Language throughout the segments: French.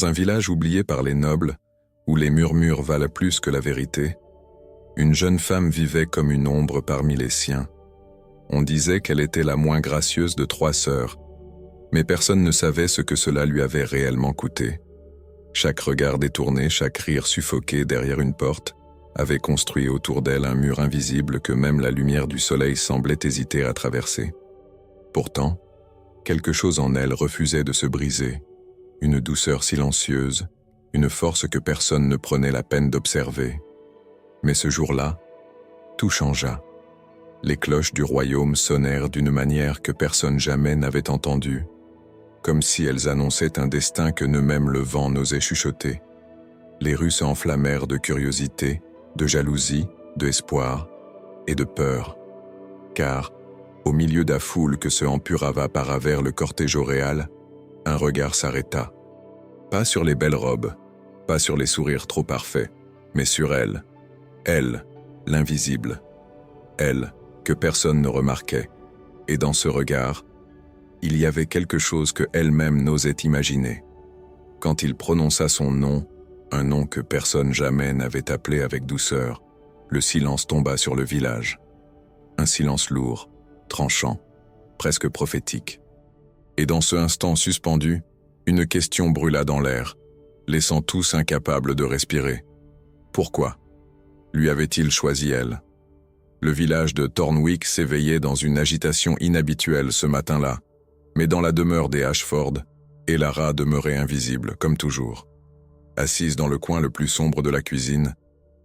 Dans un village oublié par les nobles, où les murmures valent plus que la vérité, une jeune femme vivait comme une ombre parmi les siens. On disait qu'elle était la moins gracieuse de 3 sœurs, mais personne ne savait ce que cela lui avait réellement coûté. Chaque regard détourné, chaque rire suffoqué derrière une porte, avait construit autour d'elle un mur invisible que même la lumière du soleil semblait hésiter à traverser. Pourtant, quelque chose en elle refusait de se briser, une douceur silencieuse, une force que personne ne prenait la peine d'observer. Mais ce jour-là, tout changea. Les cloches du royaume sonnèrent d'une manière que personne jamais n'avait entendue, comme si elles annonçaient un destin que ne même le vent n'osait chuchoter. Les rues s'enflammèrent de curiosité, de jalousie, d'espoir et de peur. Car, au milieu de la foule que se empurava par avers le cortège auréal, un regard s'arrêta. Pas sur les belles robes, pas sur les sourires trop parfaits, mais sur elle, l'invisible, elle, que personne ne remarquait. Et dans ce regard, il y avait quelque chose que elle-même n'osait imaginer. Quand il prononça son nom, un nom que personne jamais n'avait appelé avec douceur, le silence tomba sur le village. Un silence lourd, tranchant, presque prophétique. Et dans ce instant suspendu, une question brûla dans l'air, laissant tous incapables de respirer. Pourquoi lui avait-il choisi elle? Le village de Thornwick s'éveillait dans une agitation inhabituelle ce matin-là, mais dans la demeure des Ashford, Elara demeurait invisible, comme toujours. Assise dans le coin le plus sombre de la cuisine,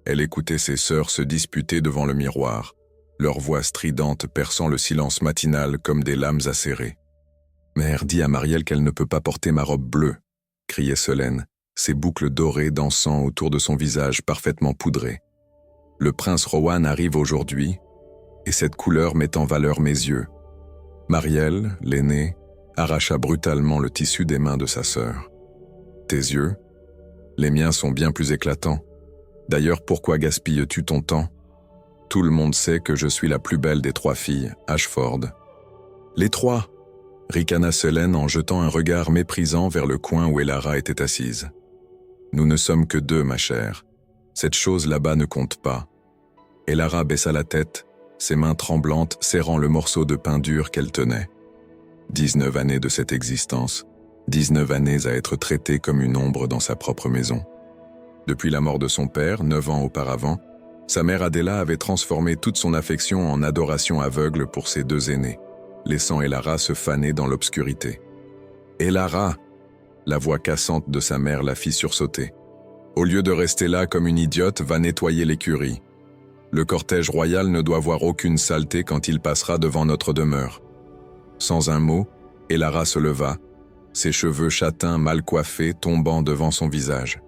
elle écoutait ses sœurs se disputer devant le miroir, leurs voix stridentes perçant le silence matinal comme des lames acérées. « Mère, dis à Marielle qu'elle ne peut pas porter ma robe bleue !» criait Solène, ses boucles dorées dansant autour de son visage parfaitement poudré. « Le prince Rowan arrive aujourd'hui, et cette couleur met en valeur mes yeux. » Marielle, l'aînée, arracha brutalement le tissu des mains de sa sœur. « Tes yeux ? Les miens sont bien plus éclatants. D'ailleurs, pourquoi gaspilles-tu ton temps ? Tout le monde sait que je suis la plus belle des 3 filles, Ashford. »« Les 3 !» ricana Solène en jetant un regard méprisant vers le coin où Elara était assise. « Nous ne sommes que 2, ma chère. Cette chose là-bas ne compte pas. » Elara baissa la tête, ses mains tremblantes serrant le morceau de pain dur qu'elle tenait. 19 années de cette existence, 19 années à être traitée comme une ombre dans sa propre maison. Depuis la mort de son père, 9 ans auparavant, sa mère Adela avait transformé toute son affection en adoration aveugle pour ses 2 aînés, laissant Elara se faner dans l'obscurité. « Elara !» La voix cassante de sa mère la fit sursauter. « Au lieu de rester là comme une idiote, va nettoyer l'écurie. Le cortège royal ne doit voir aucune saleté quand il passera devant notre demeure. » Sans un mot, Elara se leva, ses cheveux châtains mal coiffés tombant devant son visage.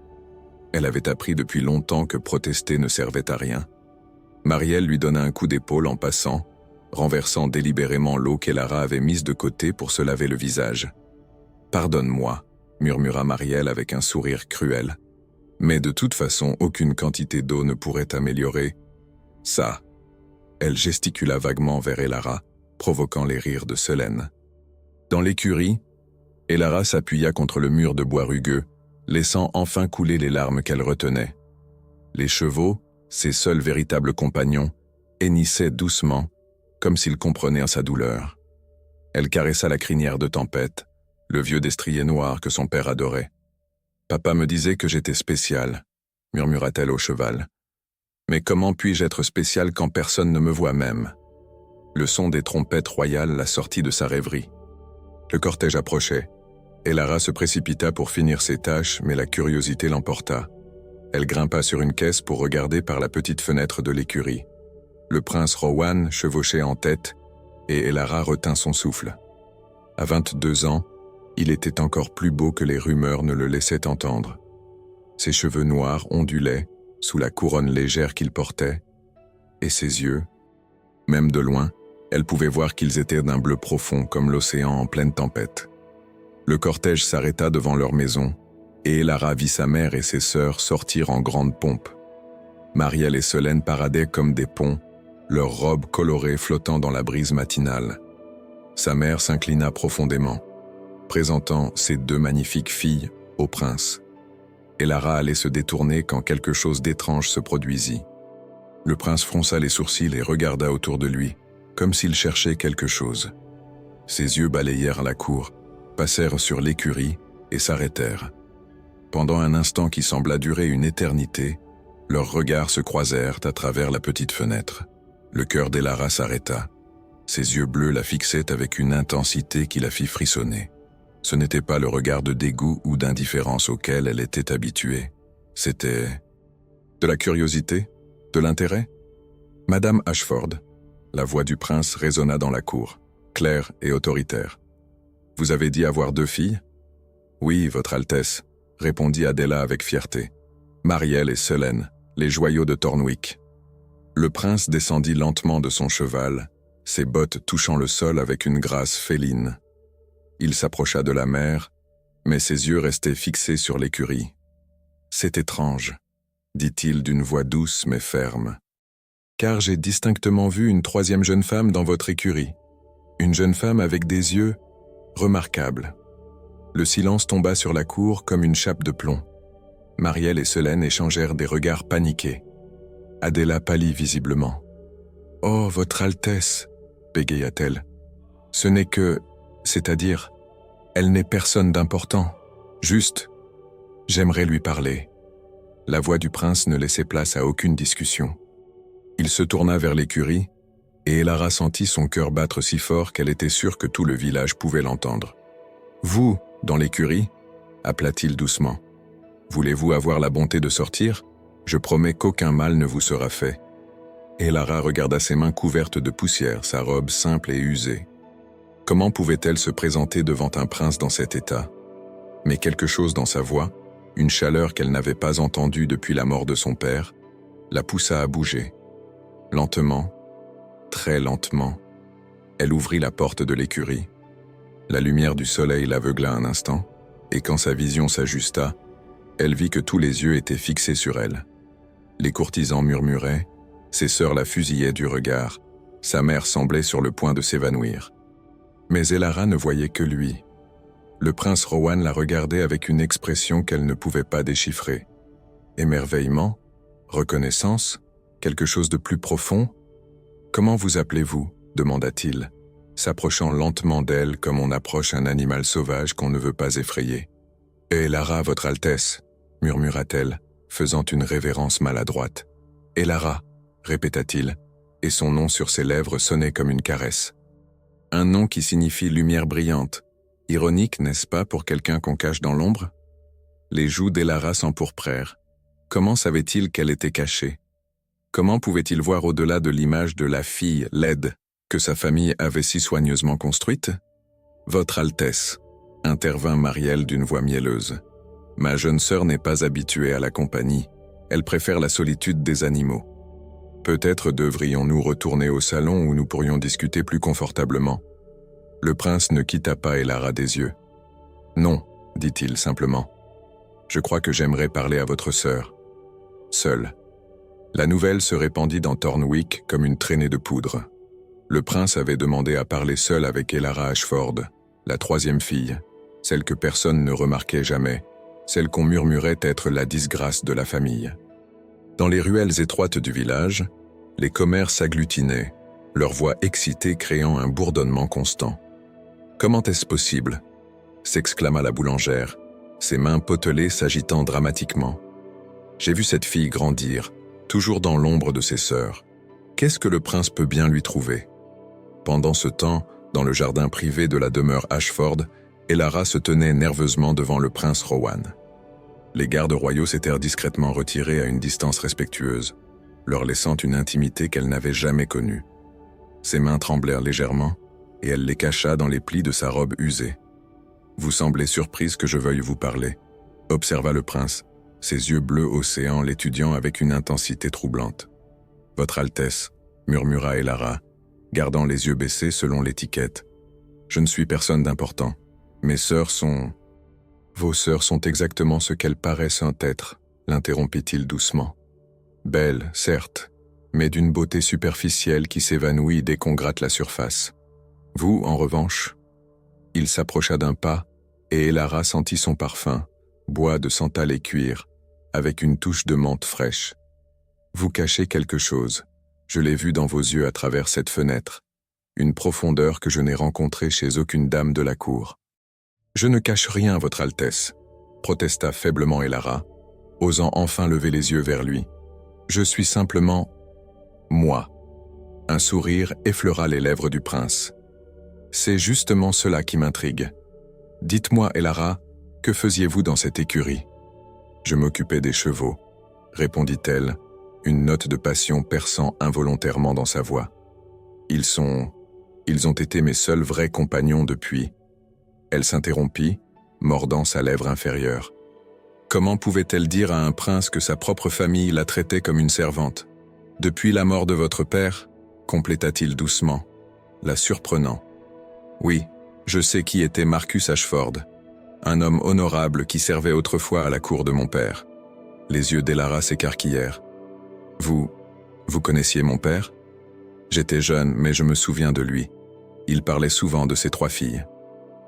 Elle avait appris depuis longtemps que protester ne servait à rien. Marielle lui donna un coup d'épaule en passant, renversant délibérément l'eau qu'Elara avait mise de côté pour se laver le visage. « Pardonne-moi » murmura Marielle avec un sourire cruel. « Mais de toute façon, aucune quantité d'eau ne pourrait améliorer ça. » Elle gesticula vaguement vers Elara, provoquant les rires de Solène. Dans l'écurie, Elara s'appuya contre le mur de bois rugueux, laissant enfin couler les larmes qu'elle retenait. Les chevaux, ses seuls véritables compagnons, hennissaient doucement, comme s'ils comprenaient sa douleur. Elle caressa la crinière de Tempête, le vieux destrier noir que son père adorait. « Papa me disait que j'étais spéciale, » murmura-t-elle au cheval. « Mais comment puis-je être spéciale quand personne ne me voit même ?» Le son des trompettes royales la sortit de sa rêverie. Le cortège approchait. Elara se précipita pour finir ses tâches, mais la curiosité l'emporta. Elle grimpa sur une caisse pour regarder par la petite fenêtre de l'écurie. Le prince Rowan chevauchait en tête, et Elara retint son souffle. À 22 ans, il était encore plus beau que les rumeurs ne le laissaient entendre. Ses cheveux noirs ondulaient, sous la couronne légère qu'il portait, et ses yeux, même de loin, elle pouvait voir qu'ils étaient d'un bleu profond comme l'océan en pleine tempête. Le cortège s'arrêta devant leur maison, et Elara vit sa mère et ses sœurs sortir en grande pompe. Marielle et Solène paradaient comme des ponts, leurs robes colorées flottant dans la brise matinale. Sa mère s'inclina profondément, présentant ses 2 magnifiques filles au prince. Elara allait se détourner quand quelque chose d'étrange se produisit. Le prince fronça les sourcils et regarda autour de lui, comme s'il cherchait quelque chose. Ses yeux balayèrent la cour, passèrent sur l'écurie et s'arrêtèrent. Pendant un instant qui sembla durer une éternité, leurs regards se croisèrent à travers la petite fenêtre. Le cœur d'Elara s'arrêta. Ses yeux bleus la fixaient avec une intensité qui la fit frissonner. Ce n'était pas le regard de dégoût ou d'indifférence auquel elle était habituée. C'était de la curiosité, de l'intérêt. Madame Ashford, la voix du prince résonna dans la cour, claire et autoritaire. Vous avez dit avoir 2 filles? Oui, Votre Altesse, répondit Adela avec fierté. Marielle et Selene, les joyaux de Thornwick. Le prince descendit lentement de son cheval, ses bottes touchant le sol avec une grâce féline. Il s'approcha de la mère, mais ses yeux restaient fixés sur l'écurie. C'est étrange, dit-il d'une voix douce mais ferme. Car j'ai distinctement vu une 3e jeune femme dans votre écurie. Une jeune femme avec des yeux remarquables. Le silence tomba sur la cour comme une chape de plomb. Marielle et Selene échangèrent des regards paniqués. Adela pâlit visiblement. « Oh, Votre Altesse !» bégaya-t-elle. « Ce n'est que... c'est-à-dire, elle n'est personne d'important. Juste, j'aimerais lui parler. » La voix du prince ne laissait place à aucune discussion. Il se tourna vers l'écurie, et Elara sentit son cœur battre si fort qu'elle était sûre que tout le village pouvait l'entendre. « Vous, dans l'écurie ?» appela-t-il doucement. « Voulez-vous avoir la bonté de sortir? Je promets qu'aucun mal ne vous sera fait. » Elara regarda ses mains couvertes de poussière, sa robe simple et usée. Comment pouvait-elle se présenter devant un prince dans cet état? Mais quelque chose dans sa voix, une chaleur qu'elle n'avait pas entendue depuis la mort de son père, la poussa à bouger. Lentement, très lentement, elle ouvrit la porte de l'écurie. La lumière du soleil l'aveugla un instant, et quand sa vision s'ajusta, elle vit que tous les yeux étaient fixés sur elle. Les courtisans murmuraient, ses sœurs la fusillaient du regard, sa mère semblait sur le point de s'évanouir. Mais Elara ne voyait que lui. Le prince Rowan la regardait avec une expression qu'elle ne pouvait pas déchiffrer. Émerveillement, reconnaissance, quelque chose de plus profond. « Comment vous appelez-vous » demanda-t-il, s'approchant lentement d'elle comme on approche un animal sauvage qu'on ne veut pas effrayer. « Elara, Votre Altesse » murmura-t-elle, faisant une révérence maladroite. « Elara » répéta-t-il, et son nom sur ses lèvres sonnait comme une caresse. Un nom qui signifie lumière brillante. Ironique, n'est-ce pas, pour quelqu'un qu'on cache dans l'ombre? Les joues d'Elara s'empourprèrent. Comment savait-il qu'elle était cachée? Comment pouvait-il voir au-delà de l'image de la fille laide que sa famille avait si soigneusement construite? « Votre Altesse » intervint Marielle d'une voix mielleuse. « Ma jeune sœur n'est pas habituée à la compagnie. Elle préfère la solitude des animaux. Peut-être devrions-nous retourner au salon où nous pourrions discuter plus confortablement. » Le prince ne quitta pas Elara des yeux. « Non, dit-il simplement. Je crois que j'aimerais parler à votre sœur. Seule. » La nouvelle se répandit dans Thornwick comme une traînée de poudre. Le prince avait demandé à parler seul avec Elara Ashford, la 3e fille, celle que personne ne remarquait jamais, celle qu'on murmurait être la disgrâce de la famille. Dans les ruelles étroites du village, les commères s'agglutinaient, leur voix excitée créant un bourdonnement constant. « Comment est-ce possible » s'exclama la boulangère, ses mains potelées s'agitant dramatiquement. « J'ai vu cette fille grandir, toujours dans l'ombre de ses sœurs. Qu'est-ce que le prince peut bien lui trouver ?» Pendant ce temps, dans le jardin privé de la demeure Ashford, Elara se tenait nerveusement devant le prince Rowan. Les gardes royaux s'étaient discrètement retirés à une distance respectueuse, leur laissant une intimité qu'elle n'avait jamais connue. Ses mains tremblèrent légèrement, et elle les cacha dans les plis de sa robe usée. « Vous semblez surprise que je veuille vous parler », observa le prince, ses yeux bleus océan l'étudiant avec une intensité troublante. « Votre Altesse », murmura Elara, gardant les yeux baissés selon l'étiquette. « Je ne suis personne d'important. Mes sœurs sont... » « Vos sœurs sont exactement ce qu'elles paraissent être, » l'interrompit-il doucement. « Belles, certes, mais d'une beauté superficielle qui s'évanouit dès qu'on gratte la surface. Vous, en revanche... » Il s'approcha d'un pas, et Elara sentit son parfum, bois de santal et cuir, avec une touche de menthe fraîche. Vous cachez quelque chose, je l'ai vu dans vos yeux à travers cette fenêtre, une profondeur que je n'ai rencontrée chez aucune dame de la cour. Je ne cache rien, Votre Altesse, protesta faiblement Elara, osant enfin lever les yeux vers lui. Je suis simplement moi. Un sourire effleura les lèvres du prince. C'est justement cela qui m'intrigue. Dites-moi, Elara, que faisiez-vous dans cette écurie? Je m'occupais des chevaux, répondit-elle, une note de passion perçant involontairement dans sa voix. Ils ont été mes seuls vrais compagnons depuis. Elle s'interrompit, mordant sa lèvre inférieure. Comment pouvait-elle dire à un prince que sa propre famille la traitait comme une servante? Depuis la mort de votre père, compléta-t-il doucement, la surprenant. Oui, je sais qui était Marcus Ashford, un homme honorable qui servait autrefois à la cour de mon père. Les yeux d'Elara s'écarquillèrent. Vous connaissiez mon père? J'étais jeune, mais je me souviens de lui. Il parlait souvent de ses 3 filles.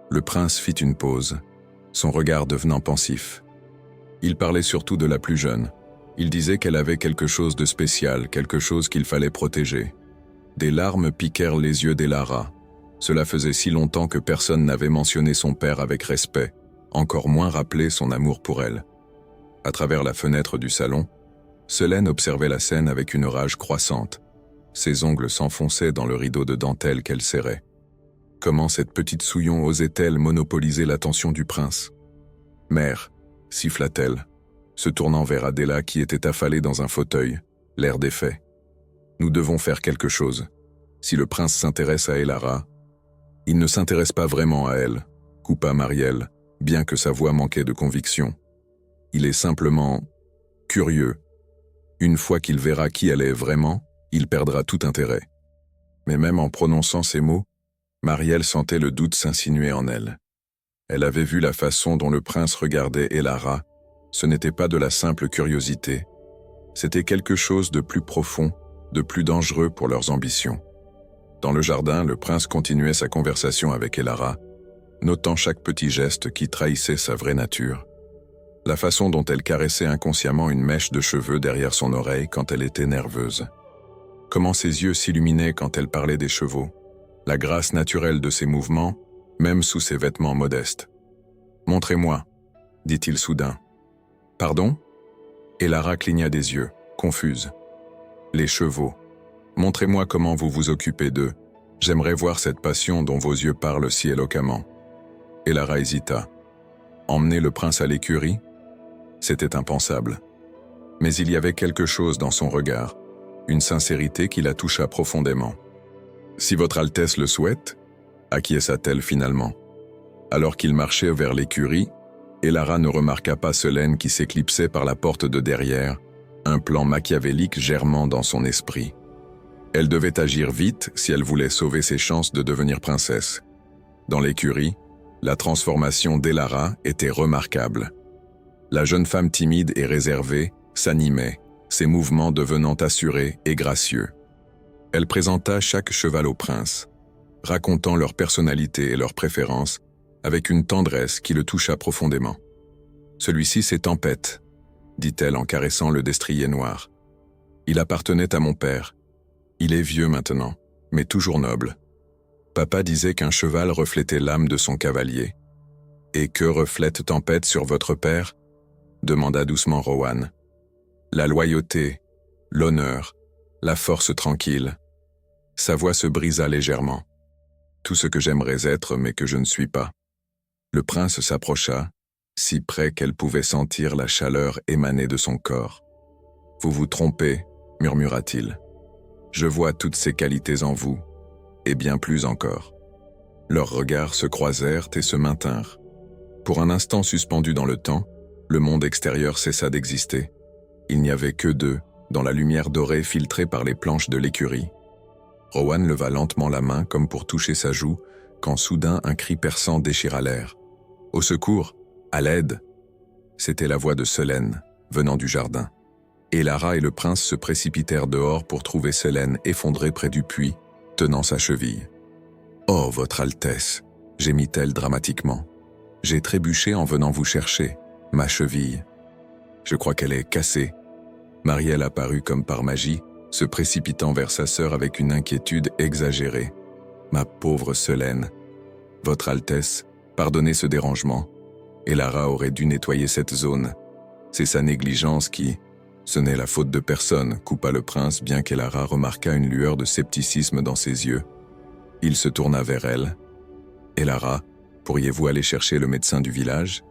Le prince fit une pause, son regard devenant pensif. Il parlait surtout de la plus jeune. Il disait qu'elle avait quelque chose de spécial, quelque chose qu'il fallait protéger. Des larmes piquèrent les yeux d'Elara. Cela faisait si longtemps que personne n'avait mentionné son père avec respect, encore moins rappelé son amour pour elle. À travers la fenêtre du salon, Selène observait la scène avec une rage croissante. Ses ongles s'enfonçaient dans le rideau de dentelle qu'elle serrait. Comment cette petite souillon osait-elle monopoliser l'attention du prince? Mère, siffla-t-elle, se tournant vers Adela qui était affalée dans un fauteuil, l'air défait. Nous devons faire quelque chose. Si le prince s'intéresse à Elara, il ne s'intéresse pas vraiment à elle, coupa Marielle, bien que sa voix manquait de conviction. Il est simplement curieux. Une fois qu'il verra qui elle est vraiment, il perdra tout intérêt. Mais même en prononçant ces mots, Marielle sentait le doute s'insinuer en elle. Elle avait vu la façon dont le prince regardait Elara. Ce n'était pas de la simple curiosité. C'était quelque chose de plus profond, de plus dangereux pour leurs ambitions. Dans le jardin, le prince continuait sa conversation avec Elara, notant chaque petit geste qui trahissait sa vraie nature. La façon dont elle caressait inconsciemment une mèche de cheveux derrière son oreille quand elle était nerveuse. Comment ses yeux s'illuminaient quand elle parlait des chevaux. La grâce naturelle de ses mouvements, même sous ses vêtements modestes. « Montrez-moi », dit-il soudain. « Pardon ?» Elara cligna des yeux, confuse. « Les chevaux. Montrez-moi comment vous vous occupez d'eux. J'aimerais voir cette passion dont vos yeux parlent si éloquemment. » Elara hésita. Emmener le prince à l'écurie? C'était impensable. Mais il y avait quelque chose dans son regard, une sincérité qui la toucha profondément. « Si votre Altesse le souhaite », acquiesça-t-elle finalement. Alors qu'il marchait vers l'écurie, Elara ne remarqua pas Selène qui s'éclipsait par la porte de derrière, un plan machiavélique germant dans son esprit. Elle devait agir vite si elle voulait sauver ses chances de devenir princesse. Dans l'écurie, la transformation d'Elara était remarquable. La jeune femme timide et réservée s'animait, ses mouvements devenant assurés et gracieux. Elle présenta chaque cheval au prince, racontant leur personnalité et leurs préférences avec une tendresse qui le toucha profondément. « Celui-ci, c'est Tempête », dit-elle en caressant le destrier noir. « Il appartenait à mon père. Il est vieux maintenant, mais toujours noble. Papa disait qu'un cheval reflétait l'âme de son cavalier. « Et que reflète Tempête sur votre père ?» demanda doucement Rowan. « La loyauté, l'honneur, la force tranquille. » Sa voix se brisa légèrement. « Tout ce que j'aimerais être, mais que je ne suis pas. » Le prince s'approcha, si près qu'elle pouvait sentir la chaleur émaner de son corps. « Vous vous trompez, » murmura-t-il. « Je vois toutes ces qualités en vous, et bien plus encore. » Leurs regards se croisèrent et se maintinrent. Pour un instant suspendu dans le temps, le monde extérieur cessa d'exister. Il n'y avait que d'eux, dans la lumière dorée filtrée par les planches de l'écurie. Rowan leva lentement la main comme pour toucher sa joue, quand soudain un cri perçant déchira l'air. « Au secours! À l'aide !» C'était la voix de Selène, venant du jardin. Elara et le prince se précipitèrent dehors pour trouver Selène effondrée près du puits, tenant sa cheville. « Oh, votre Altesse !» gémit-elle dramatiquement. « J'ai trébuché en venant vous chercher. Ma cheville. Je crois qu'elle est cassée. Marielle apparut comme par magie, se précipitant vers sa sœur avec une inquiétude exagérée. Ma pauvre Selène. Votre Altesse, pardonnez ce dérangement. Elara aurait dû nettoyer cette zone. C'est sa négligence qui... Ce n'est la faute de personne, coupa le prince, bien qu'Elara remarqua une lueur de scepticisme dans ses yeux. Il se tourna vers elle. « Elara, pourriez-vous aller chercher le médecin du village ?»«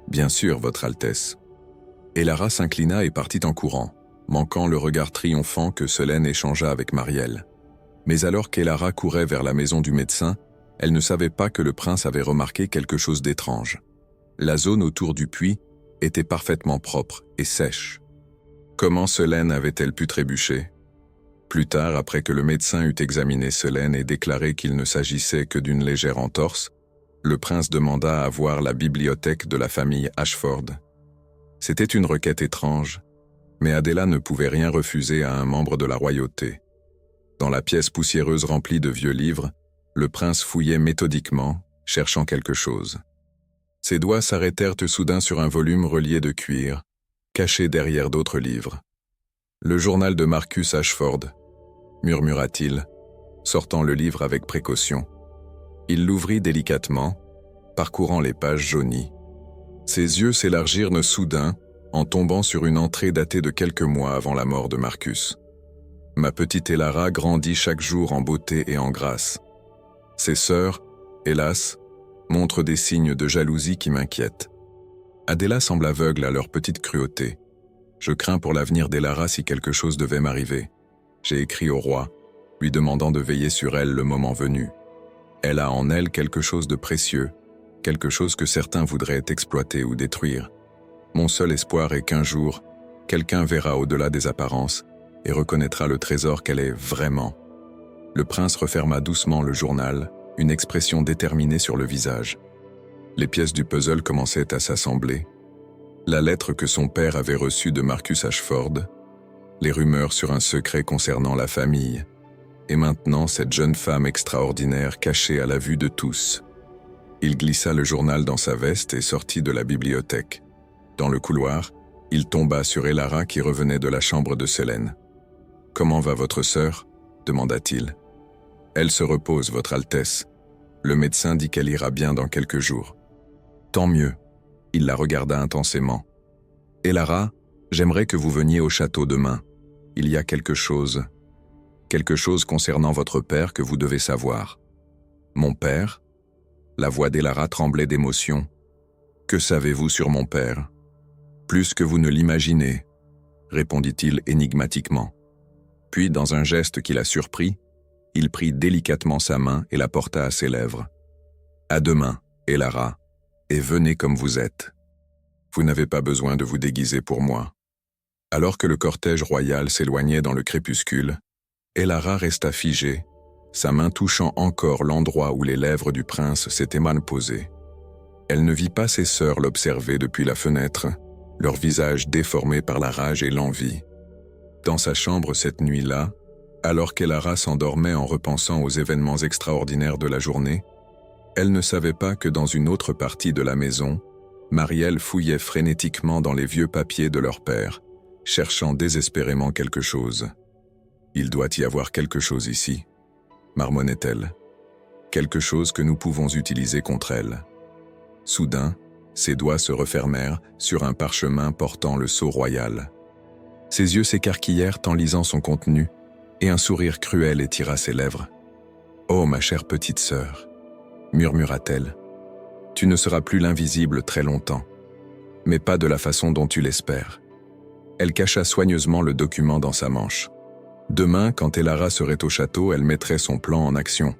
Bien sûr, Votre Altesse. » Elara s'inclina et partit en courant, manquant le regard triomphant que Selène échangea avec Marielle. Mais alors qu'Elara courait vers la maison du médecin, elle ne savait pas que le prince avait remarqué quelque chose d'étrange. La zone autour du puits était parfaitement propre et sèche. Comment Selène avait-elle pu trébucher? Plus tard, après que le médecin eut examiné Selène et déclaré qu'il ne s'agissait que d'une légère entorse, le prince demanda à voir la bibliothèque de la famille Ashford. C'était une requête étrange, mais Adela ne pouvait rien refuser à un membre de la royauté. Dans la pièce poussiéreuse remplie de vieux livres, le prince fouillait méthodiquement, cherchant quelque chose. Ses doigts s'arrêtèrent soudain sur un volume relié de cuir, caché derrière d'autres livres. « Le journal de Marcus Ashford », murmura-t-il, sortant le livre avec précaution. Il l'ouvrit délicatement, parcourant les pages jaunies. Ses yeux s'élargirent soudain en tombant sur une entrée datée de quelques mois avant la mort de Marcus. « Ma petite Elara grandit chaque jour en beauté et en grâce. Ses sœurs, hélas, montrent des signes de jalousie qui m'inquiètent. Adela semble aveugle à leur petite cruauté. Je crains pour l'avenir d'Elara si quelque chose devait m'arriver. J'ai écrit au roi, lui demandant de veiller sur elle le moment venu. Elle a en elle quelque chose de précieux, quelque chose que certains voudraient exploiter ou détruire. Mon seul espoir est qu'un jour, quelqu'un verra au-delà des apparences et reconnaîtra le trésor qu'elle est vraiment. » Le prince referma doucement le journal, une expression déterminée sur le visage. Les pièces du puzzle commençaient à s'assembler. La lettre que son père avait reçue de Marcus Ashford, les rumeurs sur un secret concernant la famille, et maintenant cette jeune femme extraordinaire cachée à la vue de tous. Il glissa le journal dans sa veste et sortit de la bibliothèque. Dans le couloir, il tomba sur Elara qui revenait de la chambre de Selène. « Comment va votre sœur ?» demanda-t-il. « Elle se repose, Votre Altesse. Le médecin dit qu'elle ira bien dans quelques jours. » « Tant mieux. » Il la regarda intensément. « Elara, j'aimerais que vous veniez au château demain. Il y a quelque chose concernant votre père que vous devez savoir. » « Mon père ?» La voix d'Elara tremblait d'émotion. « Que savez-vous sur mon père ?»« Plus que vous ne l'imaginez, » répondit-il énigmatiquement. Puis, dans un geste qui la surprit, il prit délicatement sa main et la porta à ses lèvres. « À demain, Elara, et venez comme vous êtes. Vous n'avez pas besoin de vous déguiser pour moi. » Alors que le cortège royal s'éloignait dans le crépuscule, Elara resta figée, sa main touchant encore l'endroit où les lèvres du prince s'étaient mal posées. Elle ne vit pas ses sœurs l'observer depuis la fenêtre, leur visage déformé par la rage et l'envie. Dans sa chambre cette nuit-là, alors qu'Elara s'endormait en repensant aux événements extraordinaires de la journée, elle ne savait pas que dans une autre partie de la maison, Marielle fouillait frénétiquement dans les vieux papiers de leur père, cherchant désespérément quelque chose. « Il doit y avoir quelque chose ici, » marmonnait-elle. « Quelque chose que nous pouvons utiliser contre elle. » Soudain, ses doigts se refermèrent sur un parchemin portant le sceau royal. Ses yeux s'écarquillèrent en lisant son contenu, et un sourire cruel étira ses lèvres. « Oh, ma chère petite sœur !» murmura-t-elle. « Tu ne seras plus l'invisible très longtemps, mais pas de la façon dont tu l'espères. » Elle cacha soigneusement le document dans sa manche. Demain, quand Elara serait au château, elle mettrait son plan en action.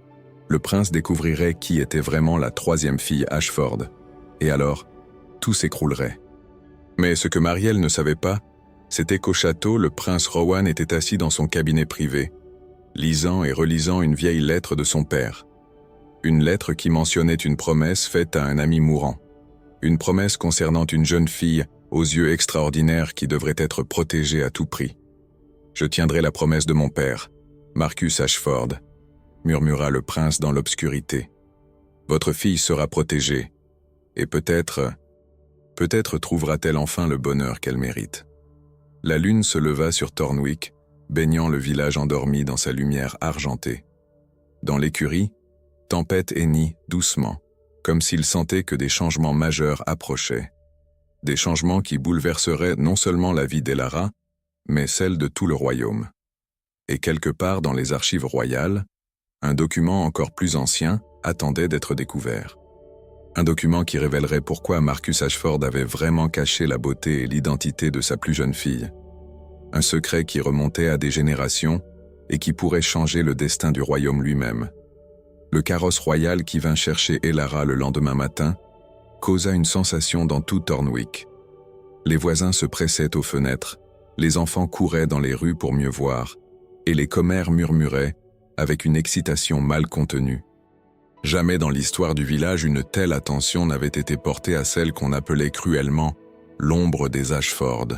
Le prince découvrirait qui était vraiment la troisième fille Ashford, et alors, tout s'écroulerait. Mais ce que Marielle ne savait pas, c'était qu'au château, le prince Rowan était assis dans son cabinet privé, lisant et relisant une vieille lettre de son père. Une lettre qui mentionnait une promesse faite à un ami mourant. Une promesse concernant une jeune fille aux yeux extraordinaires qui devrait être protégée à tout prix. « Je tiendrai la promesse de mon père, Marcus Ashford », murmura le prince dans l'obscurité. « Votre fille sera protégée, et peut-être Peut-être trouvera-t-elle enfin le bonheur qu'elle mérite. La lune se leva sur Thornwick, baignant le village endormi dans sa lumière argentée. Dans l'écurie, Tempête hennit doucement, comme s'il sentait que des changements majeurs approchaient. Des changements qui bouleverseraient non seulement la vie d'Elara, mais celle de tout le royaume. Et quelque part dans les archives royales, un document encore plus ancien attendait d'être découvert. Un document qui révélerait pourquoi Marcus Ashford avait vraiment caché la beauté et l'identité de sa plus jeune fille. Un secret qui remontait à des générations et qui pourrait changer le destin du royaume lui-même. Le carrosse royal qui vint chercher Elara le lendemain matin causa une sensation dans tout Thornwick. Les voisins se pressaient aux fenêtres, les enfants couraient dans les rues pour mieux voir, et les commères murmuraient avec une excitation mal contenue. Jamais dans l'histoire du village une telle attention n'avait été portée à celle qu'on appelait cruellement l'ombre des Ashford.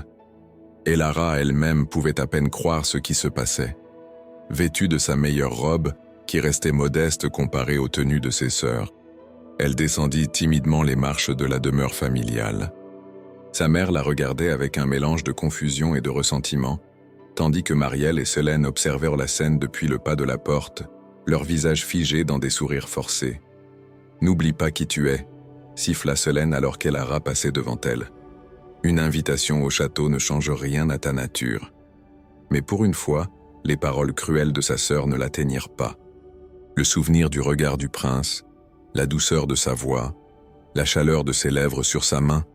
Elara elle-même pouvait à peine croire ce qui se passait. Vêtue de sa meilleure robe, qui restait modeste comparée aux tenues de ses sœurs, elle descendit timidement les marches de la demeure familiale. Sa mère la regardait avec un mélange de confusion et de ressentiment, tandis que Marielle et Selene observèrent la scène depuis le pas de la porte, leurs visages figés dans des sourires forcés. « N'oublie pas qui tu es », siffla Selene alors qu'Elara passait devant elle. « Une invitation au château ne change rien à ta nature. » Mais pour une fois, les paroles cruelles de sa sœur ne l'atteignirent pas. Le souvenir du regard du prince, la douceur de sa voix, la chaleur de ses lèvres sur sa main,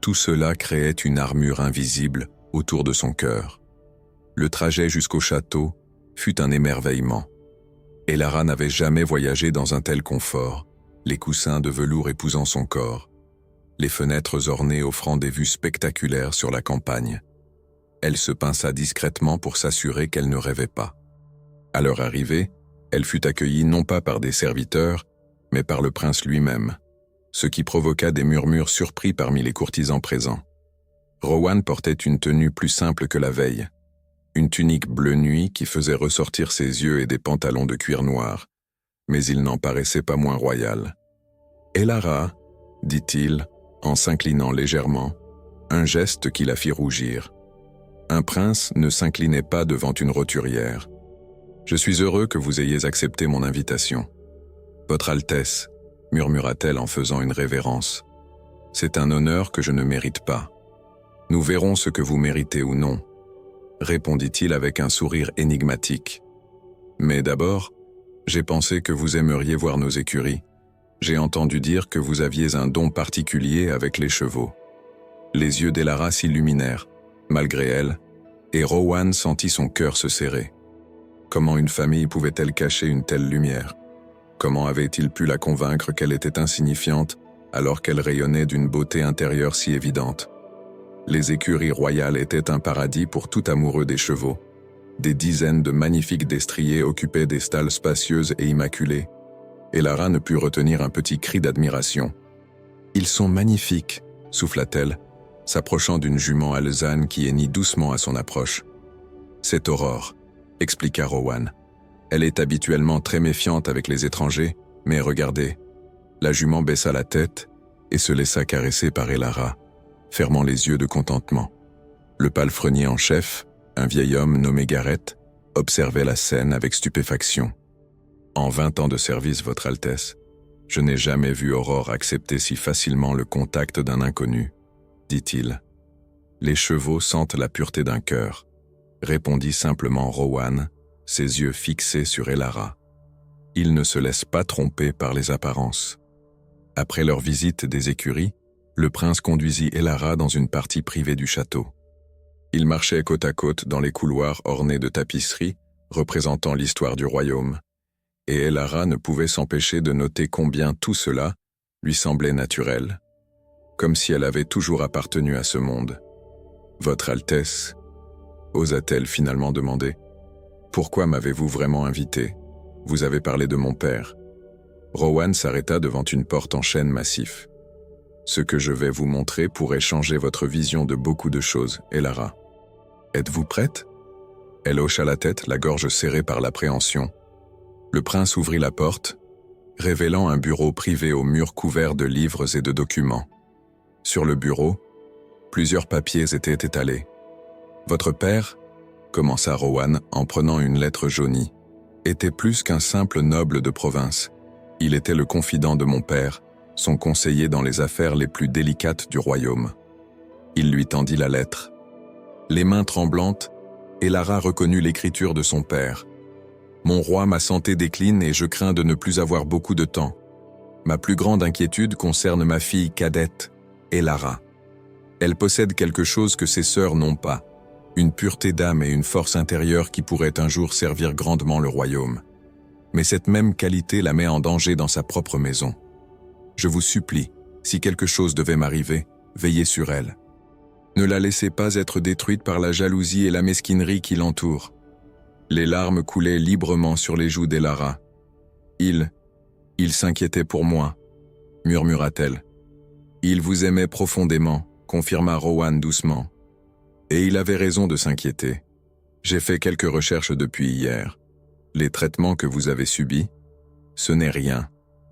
tout cela créait une armure invisible autour de son cœur. Le trajet jusqu'au château fut un émerveillement. Elara n'avait jamais voyagé dans un tel confort, les coussins de velours épousant son corps, les fenêtres ornées offrant des vues spectaculaires sur la campagne. Elle se pinça discrètement pour s'assurer qu'elle ne rêvait pas. À leur arrivée, elle fut accueillie non pas par des serviteurs, mais par le prince lui-même, ce qui provoqua des murmures surpris parmi les courtisans présents. Rowan portait une tenue plus simple que la veille, une tunique bleu nuit qui faisait ressortir ses yeux et des pantalons de cuir noir, mais il n'en paraissait pas moins royal. « Elara » dit-il, en s'inclinant légèrement, un geste qui la fit rougir. Un prince ne s'inclinait pas devant une roturière. « Je suis heureux que vous ayez accepté mon invitation. »« Votre Altesse » murmura-t-elle en faisant une révérence. « C'est un honneur que je ne mérite pas. Nous verrons ce que vous méritez ou non. » répondit-il avec un sourire énigmatique. « Mais d'abord, j'ai pensé que vous aimeriez voir nos écuries. J'ai entendu dire que vous aviez un don particulier avec les chevaux. » Les yeux d'Elara s'illuminèrent, malgré elle, et Rowan sentit son cœur se serrer. Comment une famille pouvait-elle cacher une telle lumière? Comment avait-il pu la convaincre qu'elle était insignifiante alors qu'elle rayonnait d'une beauté intérieure si évidente? Les écuries royales étaient un paradis pour tout amoureux des chevaux. Des dizaines de magnifiques destriers occupaient des stalles spacieuses et immaculées. Elara ne put retenir un petit cri d'admiration. « Ils sont magnifiques !» souffla-t-elle, s'approchant d'une jument alezane qui hennit doucement à son approche. « C'est Aurore », expliqua Rowan. « Elle est habituellement très méfiante avec les étrangers, mais regardez. » La jument baissa la tête et se laissa caresser par Elara, fermant les yeux de contentement. Le palefrenier en chef, un vieil homme nommé Gareth, observait la scène avec stupéfaction. « En 20 ans de service, Votre Altesse, je n'ai jamais vu Aurore accepter si facilement le contact d'un inconnu, » dit-il. « Les chevaux sentent la pureté d'un cœur, » répondit simplement Rowan, ses yeux fixés sur Elara. « Ils ne se laissent pas tromper par les apparences. » Après leur visite des écuries, le prince conduisit Elara dans une partie privée du château. Ils marchaient côte à côte dans les couloirs ornés de tapisseries représentant l'histoire du royaume, et Elara ne pouvait s'empêcher de noter combien tout cela lui semblait naturel, comme si elle avait toujours appartenu à ce monde. « Votre Altesse » osa-t-elle finalement demander. « Pourquoi m'avez-vous vraiment invité? Vous avez parlé de mon père. » Rowan s'arrêta devant une porte en chêne massif. « Ce que je vais vous montrer pourrait changer votre vision de beaucoup de choses, Elara. Êtes-vous prête ?» Elle hocha la tête, la gorge serrée par l'appréhension. Le prince ouvrit la porte, révélant un bureau privé aux murs couverts de livres et de documents. Sur le bureau, plusieurs papiers étaient étalés. « Votre père, » commença Rowan en prenant une lettre jaunie, « était plus qu'un simple noble de province. Il était le confident de mon père, son conseiller dans les affaires les plus délicates du royaume. » Il lui tendit la lettre. Les mains tremblantes, Elara reconnut l'écriture de son père. « Mon roi, ma santé décline et je crains de ne plus avoir beaucoup de temps. Ma plus grande inquiétude concerne ma fille cadette, Elara. Elle possède quelque chose que ses sœurs n'ont pas, une pureté d'âme et une force intérieure qui pourraient un jour servir grandement le royaume. Mais cette même qualité la met en danger dans sa propre maison. Je vous supplie, si quelque chose devait m'arriver, veillez sur elle. Ne la laissez pas être détruite par la jalousie et la mesquinerie qui l'entourent. » Les larmes coulaient librement sur les joues d'Elara. « Il s'inquiétait pour moi, » murmura-t-elle. « Il vous aimait profondément, » confirma Rowan doucement. « Et il avait raison de s'inquiéter. J'ai fait quelques recherches depuis hier. Les traitements que vous avez subis, ce n'est rien, »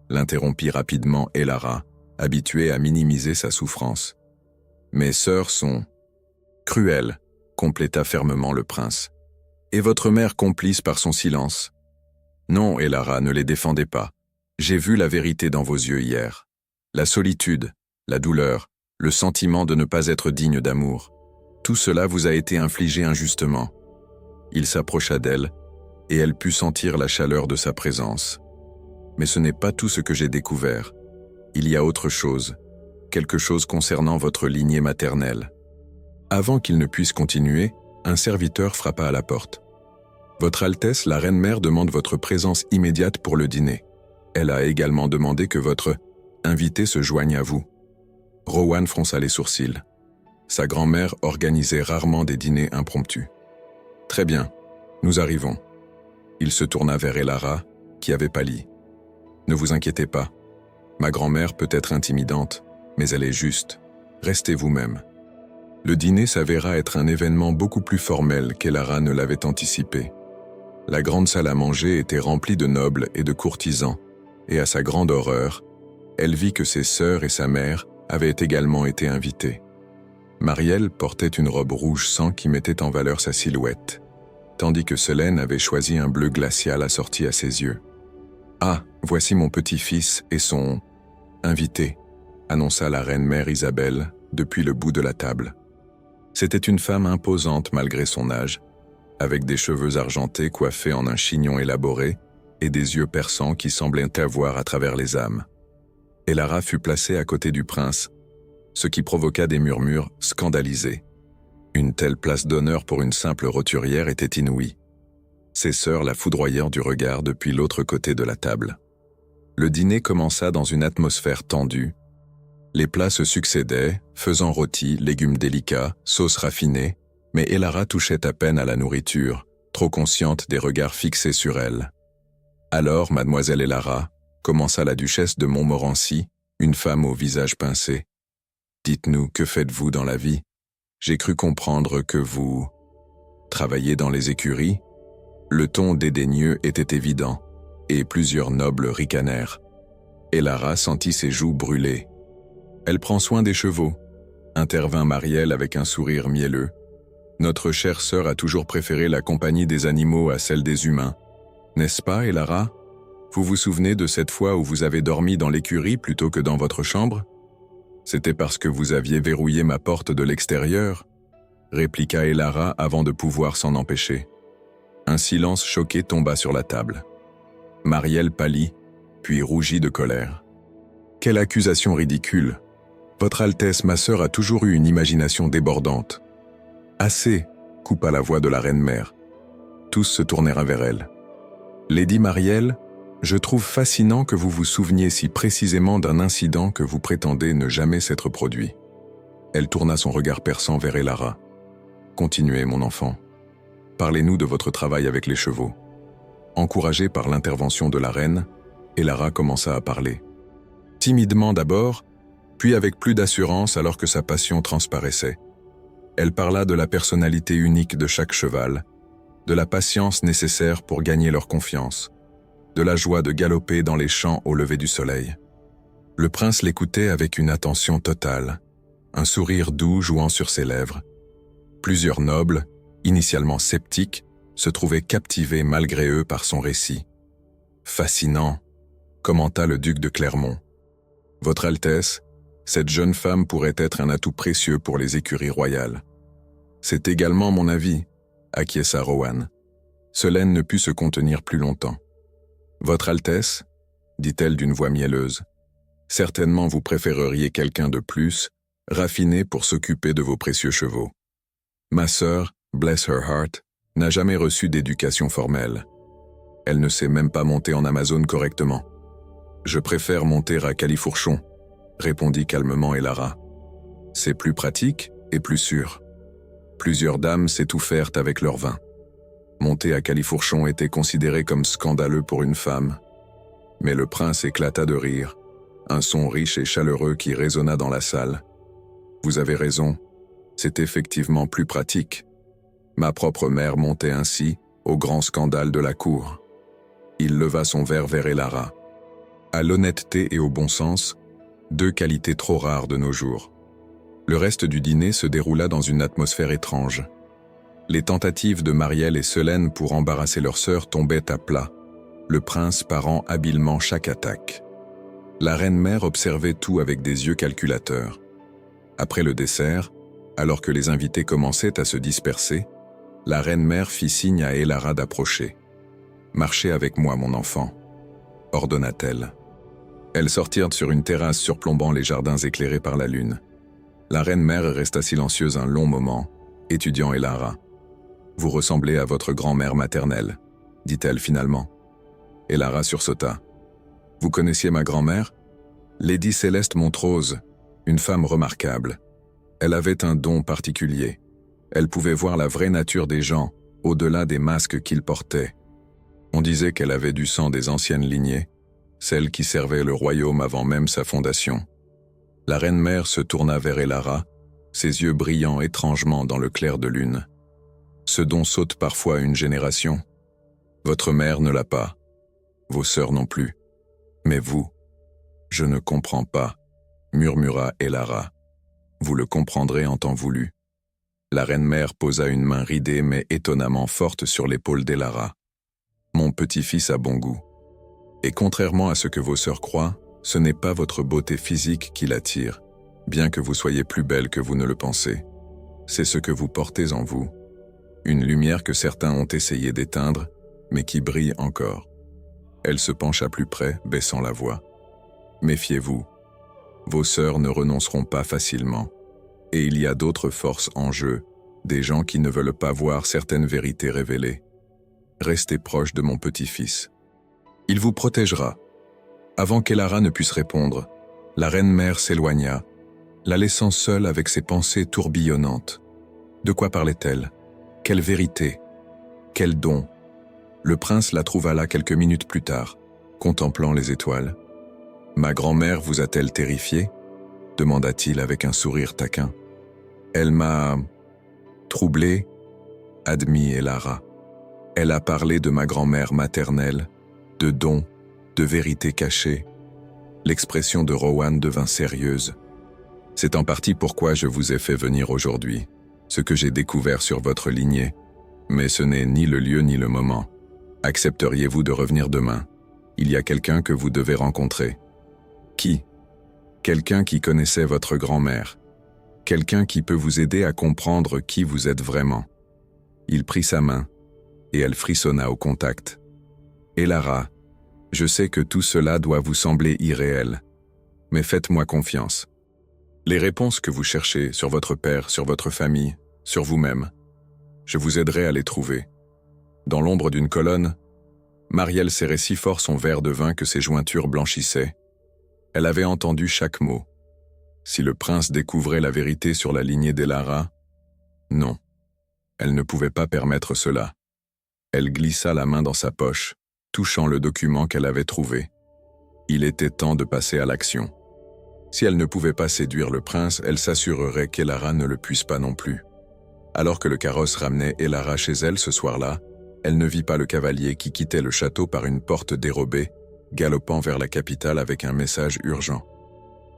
l'interrompit rapidement Elara, habituée à minimiser sa souffrance. « Mes sœurs sont cruelles, » compléta fermement le prince. « Et votre mère complice par son silence. » Non, Elara, ne les défendez pas. J'ai vu la vérité dans vos yeux hier. La solitude, la douleur, le sentiment de ne pas être digne d'amour. Tout cela vous a été infligé injustement. Il s'approcha d'elle, et elle put sentir la chaleur de sa présence. Mais ce n'est pas tout ce que j'ai découvert. Il y a autre chose, quelque chose concernant votre lignée maternelle. Avant qu'il ne puisse continuer, un serviteur frappa à la porte. « Votre Altesse, la Reine-Mère demande votre présence immédiate pour le dîner. Elle a également demandé que votre invité se joigne à vous. » Rowan fronça les sourcils. Sa grand-mère organisait rarement des dîners impromptus. « Très bien, nous arrivons. » Il se tourna vers Elara, qui avait pâli. « Ne vous inquiétez pas. Ma grand-mère peut être intimidante, mais elle est juste. Restez vous-même. » Le dîner s'avéra être un événement beaucoup plus formel qu'Elara ne l'avait anticipé. La grande salle à manger était remplie de nobles et de courtisans, et à sa grande horreur, elle vit que ses sœurs et sa mère avaient également été invitées. Marielle portait une robe rouge sang qui mettait en valeur sa silhouette, tandis que Selène avait choisi un bleu glacial assorti à ses yeux. « Ah, voici mon petit-fils et son invité », annonça la reine-mère Isabelle depuis le bout de la table. C'était une femme imposante malgré son âge, avec des cheveux argentés coiffés en un chignon élaboré et des yeux perçants qui semblaient avoir à travers les âmes. Elara fut placée à côté du prince, ce qui provoqua des murmures scandalisés. Une telle place d'honneur pour une simple roturière était inouïe. Ses sœurs la foudroyèrent du regard depuis l'autre côté de la table. Le dîner commença dans une atmosphère tendue. Les plats se succédaient, faisant rôtis, légumes délicats, sauces raffinées, mais Elara touchait à peine à la nourriture, trop consciente des regards fixés sur elle. Alors, mademoiselle Elara, commença la duchesse de Montmorency, une femme au visage pincé. « Dites-nous, que faites-vous dans la vie? J'ai cru comprendre que vous travaillez dans les écuries. » Le ton dédaigneux était évident, et plusieurs nobles ricanèrent. Elara sentit ses joues brûler. « Elle prend soin des chevaux, » intervint Marielle avec un sourire mielleux. « Notre chère sœur a toujours préféré la compagnie des animaux à celle des humains. N'est-ce pas, Elara? Vous vous souvenez de cette fois où vous avez dormi dans l'écurie plutôt que dans votre chambre? C'était parce que vous aviez verrouillé ma porte de l'extérieur, » répliqua Elara avant de pouvoir s'en empêcher. Un silence choqué tomba sur la table. Marielle pâlit, puis rougit de colère. « Quelle accusation ridicule! Votre Altesse, ma sœur, a toujours eu une imagination débordante. »« Assez !» coupa la voix de la reine-mère. Tous se tournèrent vers elle. « Lady Marielle, je trouve fascinant que vous vous souveniez si précisément d'un incident que vous prétendez ne jamais s'être produit. » Elle tourna son regard perçant vers Elara. « Continuez, mon enfant. Parlez-nous de votre travail avec les chevaux. » Encouragée par l'intervention de la reine, Elara commença à parler. Timidement d'abord, puis avec plus d'assurance alors que sa passion transparaissait. Elle parla de la personnalité unique de chaque cheval, de la patience nécessaire pour gagner leur confiance, de la joie de galoper dans les champs au lever du soleil. Le prince l'écoutait avec une attention totale, un sourire doux jouant sur ses lèvres. Plusieurs nobles, initialement sceptiques, se trouvaient captivés malgré eux par son récit. « Fascinant », commenta le duc de Clermont. « Votre Altesse, cette jeune femme pourrait être un atout précieux pour les écuries royales. »« C'est également mon avis », acquiesça Rohan. Selène ne put se contenir plus longtemps. « Votre Altesse, » dit-elle d'une voix mielleuse, « certainement vous préféreriez quelqu'un de plus, raffiné pour s'occuper de vos précieux chevaux. Ma sœur, bless her heart, n'a jamais reçu d'éducation formelle. Elle ne sait même pas monter en Amazone correctement. Je préfère monter à Califourchon, répondit calmement Elara. C'est plus pratique et plus sûr. Plusieurs dames s'étouffèrent avec leur vin. Monter à Califourchon était considéré comme scandaleux pour une femme. Mais le prince éclata de rire, un son riche et chaleureux qui résonna dans la salle. Vous avez raison, c'est effectivement plus pratique. Ma propre mère montait ainsi, au grand scandale de la cour. Il leva son verre vers Elara. À l'honnêteté et au bon sens, deux qualités trop rares de nos jours. Le reste du dîner se déroula dans une atmosphère étrange. Les tentatives de Marielle et Selène pour embarrasser leur sœur tombaient à plat, le prince parant habilement chaque attaque. La reine-mère observait tout avec des yeux calculateurs. Après le dessert, alors que les invités commençaient à se disperser, la reine-mère fit signe à Elara d'approcher. « Marchez avec moi, mon enfant », ordonna-t-elle. Elles sortirent sur une terrasse surplombant les jardins éclairés par la lune. La reine-mère resta silencieuse un long moment, étudiant Elara. « Vous ressemblez à votre grand-mère maternelle », dit-elle finalement. Elara sursauta. « Vous connaissiez ma grand-mère ? Lady Céleste Montrose, une femme remarquable. Elle avait un don particulier. Elle pouvait voir la vraie nature des gens, au-delà des masques qu'ils portaient. On disait qu'elle avait du sang des anciennes lignées, celle qui servait le royaume avant même sa fondation. » La reine-mère se tourna vers Elara, ses yeux brillant étrangement dans le clair de lune. « Ce don saute parfois une génération. Votre mère ne l'a pas. Vos sœurs non plus. Mais vous, je ne comprends pas, » murmura Elara. « Vous le comprendrez en temps voulu. » La reine-mère posa une main ridée mais étonnamment forte sur l'épaule d'Elara. « Mon petit-fils a bon goût. Et contrairement à ce que vos sœurs croient, ce n'est pas votre beauté physique qui l'attire, bien que vous soyez plus belle que vous ne le pensez. C'est ce que vous portez en vous. Une lumière que certains ont essayé d'éteindre, mais qui brille encore. » Elle se pencha plus près, baissant la voix. « Méfiez-vous. Vos sœurs ne renonceront pas facilement. Et il y a d'autres forces en jeu, des gens qui ne veulent pas voir certaines vérités révélées. Restez proche de mon petit-fils. Il vous protégera. » Avant qu'Elara ne puisse répondre, la reine-mère s'éloigna, la laissant seule avec ses pensées tourbillonnantes. De quoi parlait-elle? Quelle vérité? Quel don? Le prince la trouva là quelques minutes plus tard, contemplant les étoiles. « Ma grand-mère vous a-t-elle terrifié ?» demanda-t-il avec un sourire taquin. « Elle m'a... troublé, » admit Elara. « Elle a parlé de ma grand-mère maternelle, de dons, de vérités cachées. » L'expression de Rohan devint sérieuse. « C'est en partie pourquoi je vous ai fait venir aujourd'hui, ce que j'ai découvert sur votre lignée. Mais ce n'est ni le lieu ni le moment. Accepteriez-vous de revenir demain? Il y a quelqu'un que vous devez rencontrer. » « Qui ? » « Quelqu'un qui connaissait votre grand-mère. Quelqu'un qui peut vous aider à comprendre qui vous êtes vraiment. » Il prit sa main, et elle frissonna au contact. « Elara, je sais que tout cela doit vous sembler irréel, mais faites-moi confiance. Les réponses que vous cherchez sur votre père, sur votre famille, sur vous-même, je vous aiderai à les trouver. » Dans l'ombre d'une colonne, Marielle serrait si fort son verre de vin que ses jointures blanchissaient. Elle avait entendu chaque mot. Si le prince découvrait la vérité sur la lignée d'Elara, non, elle ne pouvait pas permettre cela. Elle glissa la main dans sa poche, touchant le document qu'elle avait trouvé. Il était temps de passer à l'action. Si elle ne pouvait pas séduire le prince, elle s'assurerait qu'Elara ne le puisse pas non plus. Alors que le carrosse ramenait Elara chez elle ce soir-là, elle ne vit pas le cavalier qui quittait le château par une porte dérobée, galopant vers la capitale avec un message urgent.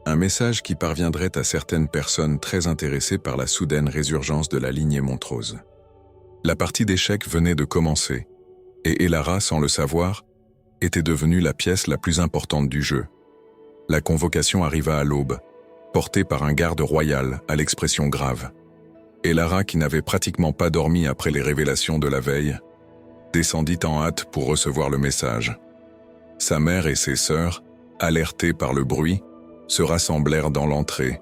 Un message qui parviendrait à certaines personnes très intéressées par la soudaine résurgence de la lignée Montrose. La partie d'échecs venait de commencer, et Elara, sans le savoir, était devenue la pièce la plus importante du jeu. La convocation arriva à l'aube, portée par un garde royal à l'expression grave. Elara, qui n'avait pratiquement pas dormi après les révélations de la veille, descendit en hâte pour recevoir le message. Sa mère et ses sœurs, alertées par le bruit, se rassemblèrent dans l'entrée,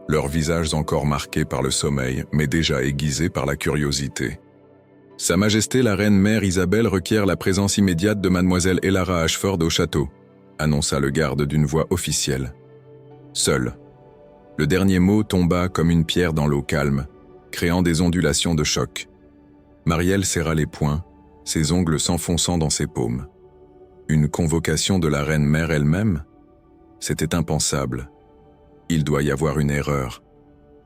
leurs visages encore marqués par le sommeil, mais déjà aiguisés par la curiosité. « Sa Majesté la Reine-Mère Isabelle requiert la présence immédiate de Mademoiselle Elara Ashford au château », annonça le garde d'une voix officielle. Seul. Le dernier mot tomba comme une pierre dans l'eau calme, créant des ondulations de choc. Marielle serra les poings, ses ongles s'enfonçant dans ses paumes. Une convocation de la Reine-Mère elle-même ? C'était impensable. Il doit y avoir une erreur.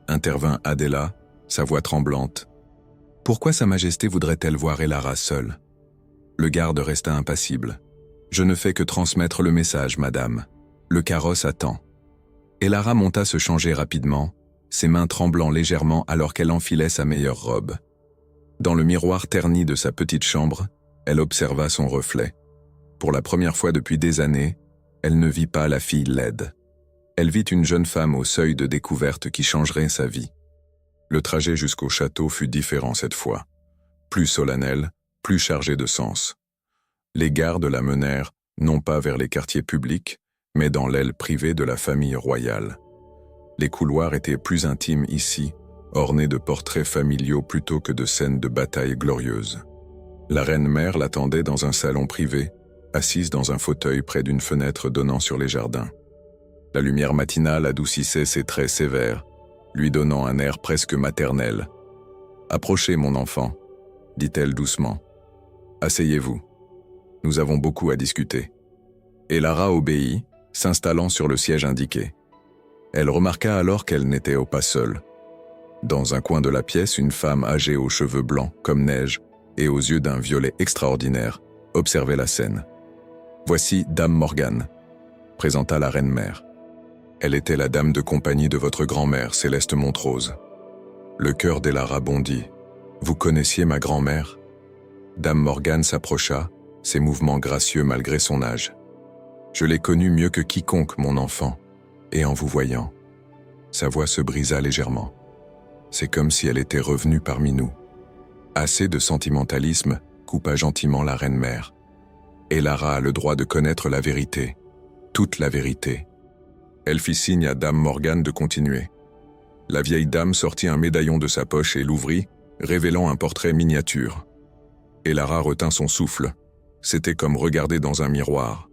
Intervint Adela, sa voix tremblante. Pourquoi Sa Majesté voudrait-elle voir Elara seule ? Le garde resta impassible. Je ne fais que transmettre le message, madame. Le carrosse attend. Elara monta se changer rapidement, ses mains tremblant légèrement alors qu'elle enfilait sa meilleure robe. Dans le miroir terni de sa petite chambre, elle observa son reflet. Pour la première fois depuis des années, elle ne vit pas la fille laide. Elle vit une jeune femme au seuil de découverte qui changerait sa vie. Le trajet jusqu'au château fut différent cette fois, plus solennel, plus chargé de sens. Les gardes la menèrent, non pas vers les quartiers publics, mais dans l'aile privée de la famille royale. Les couloirs étaient plus intimes ici, ornés de portraits familiaux plutôt que de scènes de bataille glorieuses. La reine-mère l'attendait dans un salon privé, assise dans un fauteuil près d'une fenêtre donnant sur les jardins. La lumière matinale adoucissait ses traits sévères, lui donnant un air presque maternel. « Approchez, mon enfant, » dit-elle doucement. « Asseyez-vous. Nous avons beaucoup à discuter. » Elara obéit, s'installant sur le siège indiqué. Elle remarqua alors qu'elle n'était pas seule. Dans un coin de la pièce, une femme âgée aux cheveux blancs comme neige et aux yeux d'un violet extraordinaire observait la scène. « Voici Dame Morgane », présenta la reine-mère. Elle était la dame de compagnie de votre grand-mère, Céleste Montrose. Le cœur d'Elara bondit. « Vous connaissiez ma grand-mère » Dame Morgane s'approcha, ses mouvements gracieux malgré son âge. « Je l'ai connue mieux que quiconque, mon enfant, et en vous voyant. » Sa voix se brisa légèrement. C'est comme si elle était revenue parmi nous. Assez de sentimentalisme, coupa gentiment la reine-mère. Elara a le droit de connaître la vérité, toute la vérité. Elle fit signe à Dame Morgane de continuer. La vieille dame sortit un médaillon de sa poche et l'ouvrit, révélant un portrait miniature. Elara retint son souffle. C'était comme regarder dans un miroir.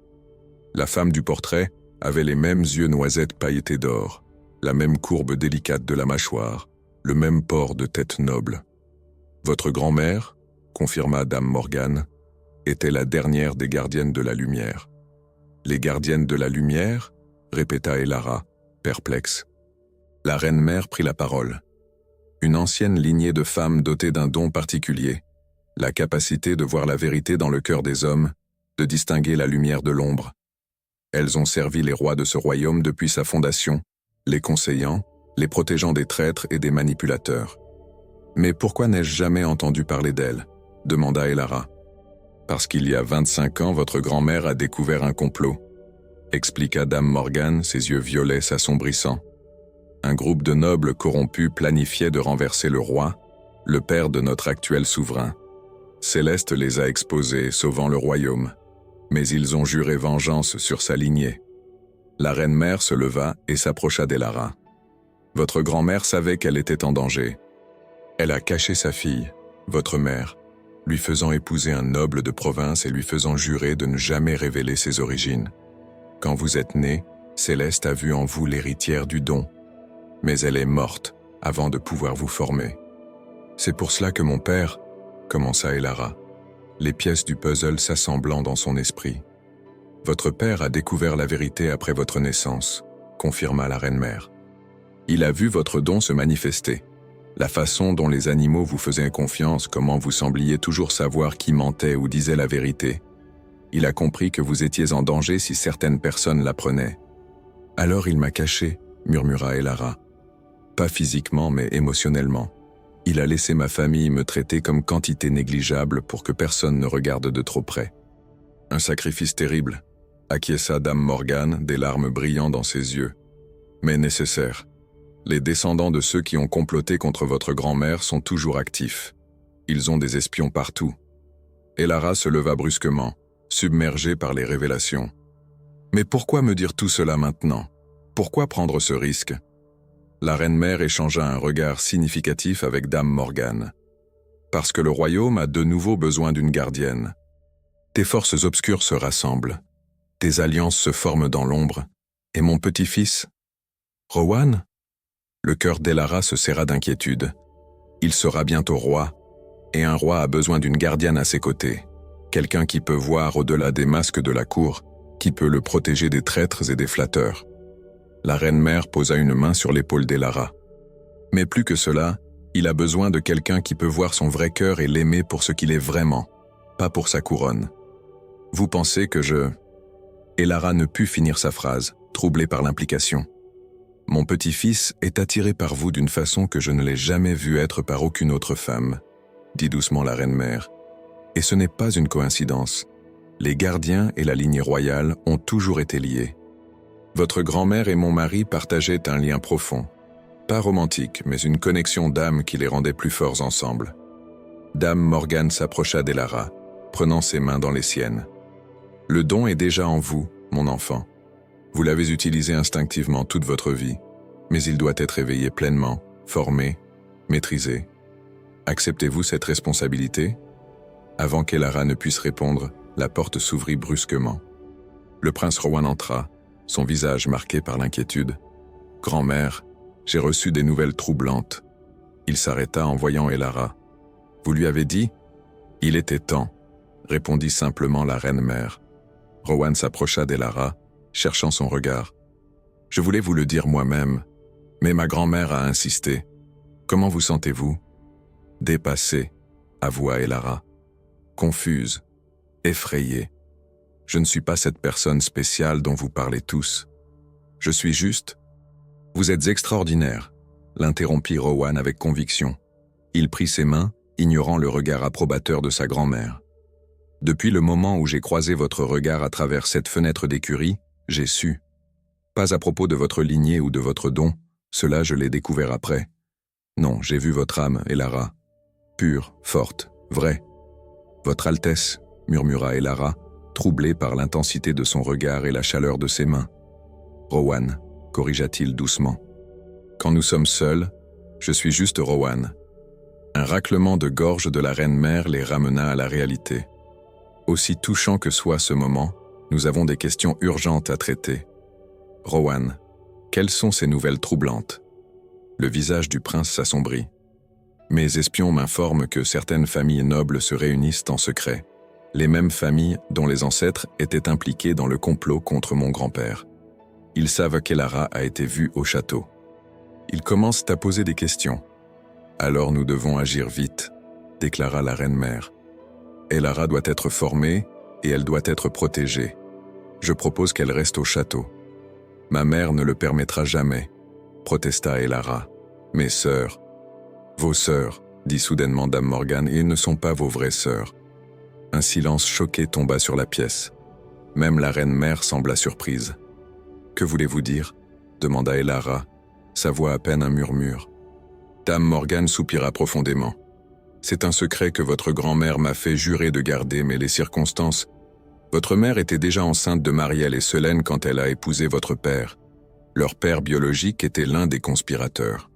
La femme du portrait avait les mêmes yeux noisettes pailletés d'or, la même courbe délicate de la mâchoire, le même port de tête noble. Votre grand-mère, confirma Dame Morgane, était la dernière des gardiennes de la lumière. Les gardiennes de la lumière, répéta Elara, perplexe. La reine-mère prit la parole. Une ancienne lignée de femmes dotées d'un don particulier, la capacité de voir la vérité dans le cœur des hommes, de distinguer la lumière de l'ombre. Elles ont servi les rois de ce royaume depuis sa fondation, les conseillant, les protégeant des traîtres et des manipulateurs. Mais pourquoi n'ai-je jamais entendu parler d'elles ? Demanda Elara. Parce qu'il y a 25 ans, votre grand-mère a découvert un complot, expliqua Dame Morgane, ses yeux violets s'assombrissant. Un groupe de nobles corrompus planifiait de renverser le roi, le père de notre actuel souverain. Céleste les a exposés, sauvant le royaume, mais ils ont juré vengeance sur sa lignée. La reine-mère se leva et s'approcha d'Elara. Votre grand-mère savait qu'elle était en danger. Elle a caché sa fille, votre mère, lui faisant épouser un noble de province et lui faisant jurer de ne jamais révéler ses origines. Quand vous êtes né, Céleste a vu en vous l'héritière du don, mais elle est morte avant de pouvoir vous former. C'est pour cela que mon père, commença Elara, les pièces du puzzle s'assemblant dans son esprit. Votre père a découvert la vérité après votre naissance, confirma la reine-mère. Il a vu votre don se manifester, la façon dont les animaux vous faisaient confiance, comment vous sembliez toujours savoir qui mentait ou disait la vérité. Il a compris que vous étiez en danger si certaines personnes l'apprenaient. Alors il m'a caché, murmura Elara. Pas physiquement, mais émotionnellement. Il a laissé ma famille me traiter comme quantité négligeable pour que personne ne regarde de trop près. Un sacrifice terrible, acquiesça Dame Morgane, des larmes brillant dans ses yeux. Mais nécessaire. Les descendants de ceux qui ont comploté contre votre grand-mère sont toujours actifs. Ils ont des espions partout. Elara se leva brusquement, submergée par les révélations. Mais pourquoi me dire tout cela maintenant? Pourquoi prendre ce risque? La reine-mère échangea un regard significatif avec Dame Morgane. Parce que le royaume a de nouveau besoin d'une gardienne. Tes forces obscures se rassemblent. Tes alliances se forment dans l'ombre. Et mon petit-fils? Rowan? Le cœur d'Elara se serra d'inquiétude. Il sera bientôt roi, et un roi a besoin d'une gardienne à ses côtés. Quelqu'un qui peut voir au-delà des masques de la cour, qui peut le protéger des traîtres et des flatteurs. La reine-mère posa une main sur l'épaule d'Elara. Mais plus que cela, il a besoin de quelqu'un qui peut voir son vrai cœur et l'aimer pour ce qu'il est vraiment, pas pour sa couronne. Vous pensez que je... Elara ne put finir sa phrase, troublée par l'implication. Mon petit-fils est attiré par vous d'une façon que je ne l'ai jamais vu être par aucune autre femme, dit doucement la reine-mère. Et ce n'est pas une coïncidence. Les gardiens et la lignée royale ont toujours été liés. Votre grand-mère et mon mari partageaient un lien profond. Pas romantique, mais une connexion d'âme qui les rendait plus forts ensemble. Dame Morgane s'approcha d'Elara, prenant ses mains dans les siennes. Le don est déjà en vous, mon enfant. Vous l'avez utilisé instinctivement toute votre vie, mais il doit être éveillé pleinement, formé, maîtrisé. Acceptez-vous cette responsabilité? Avant qu'Elara ne puisse répondre, la porte s'ouvrit brusquement. Le prince Rowan entra, son visage marqué par l'inquiétude. « Grand-mère, j'ai reçu des nouvelles troublantes. » Il s'arrêta en voyant Elara. « Vous lui avez dit ?»« Il était temps, » répondit simplement la reine-mère. Rowan s'approcha d'Elara, cherchant son regard. « Je voulais vous le dire moi-même, mais ma grand-mère a insisté. Comment vous sentez-vous » « Dépassée, avoua Elara. Confuse, effrayée. Je ne suis pas cette personne spéciale dont vous parlez tous. Je suis juste... Vous êtes extraordinaire, l'interrompit Rowan avec conviction. Il prit ses mains, ignorant le regard approbateur de sa grand-mère. Depuis le moment où j'ai croisé votre regard à travers cette fenêtre d'écurie, j'ai su. Pas à propos de votre lignée ou de votre don, cela je l'ai découvert après. Non, j'ai vu votre âme, Elara. Pure, forte, vraie. Votre Altesse, murmura Elara, troublée par l'intensité de son regard et la chaleur de ses mains. Rowan, corrigea-t-il doucement. Quand nous sommes seuls, je suis juste Rowan. Un raclement de gorge de la reine-mère les ramena à la réalité. Aussi touchant que soit ce moment, nous avons des questions urgentes à traiter. Rowan, quelles sont ces nouvelles troublantes? Le visage du prince s'assombrit. Mes espions m'informent que certaines familles nobles se réunissent en secret, les mêmes familles dont les ancêtres étaient impliqués dans le complot contre mon grand-père. Ils savent qu'Elara a été vue au château. Ils commencent à poser des questions. Alors nous devons agir vite, déclara la reine-mère. Elara doit être formée et elle doit être protégée. Je propose qu'elle reste au château. Ma mère ne le permettra jamais, protesta Elara. Mes sœurs, vos sœurs, dit soudainement Dame Morgane, et ne sont pas vos vraies sœurs. Un silence choqué tomba sur la pièce. Même la reine-mère sembla surprise. Que voulez-vous dire? Demanda Elara, sa voix à peine un murmure. Dame Morgane soupira profondément. C'est un secret que votre grand-mère m'a fait jurer de garder, mais les circonstances... Votre mère était déjà enceinte de Marielle et Selène quand elle a épousé votre père. Leur père biologique était l'un des conspirateurs.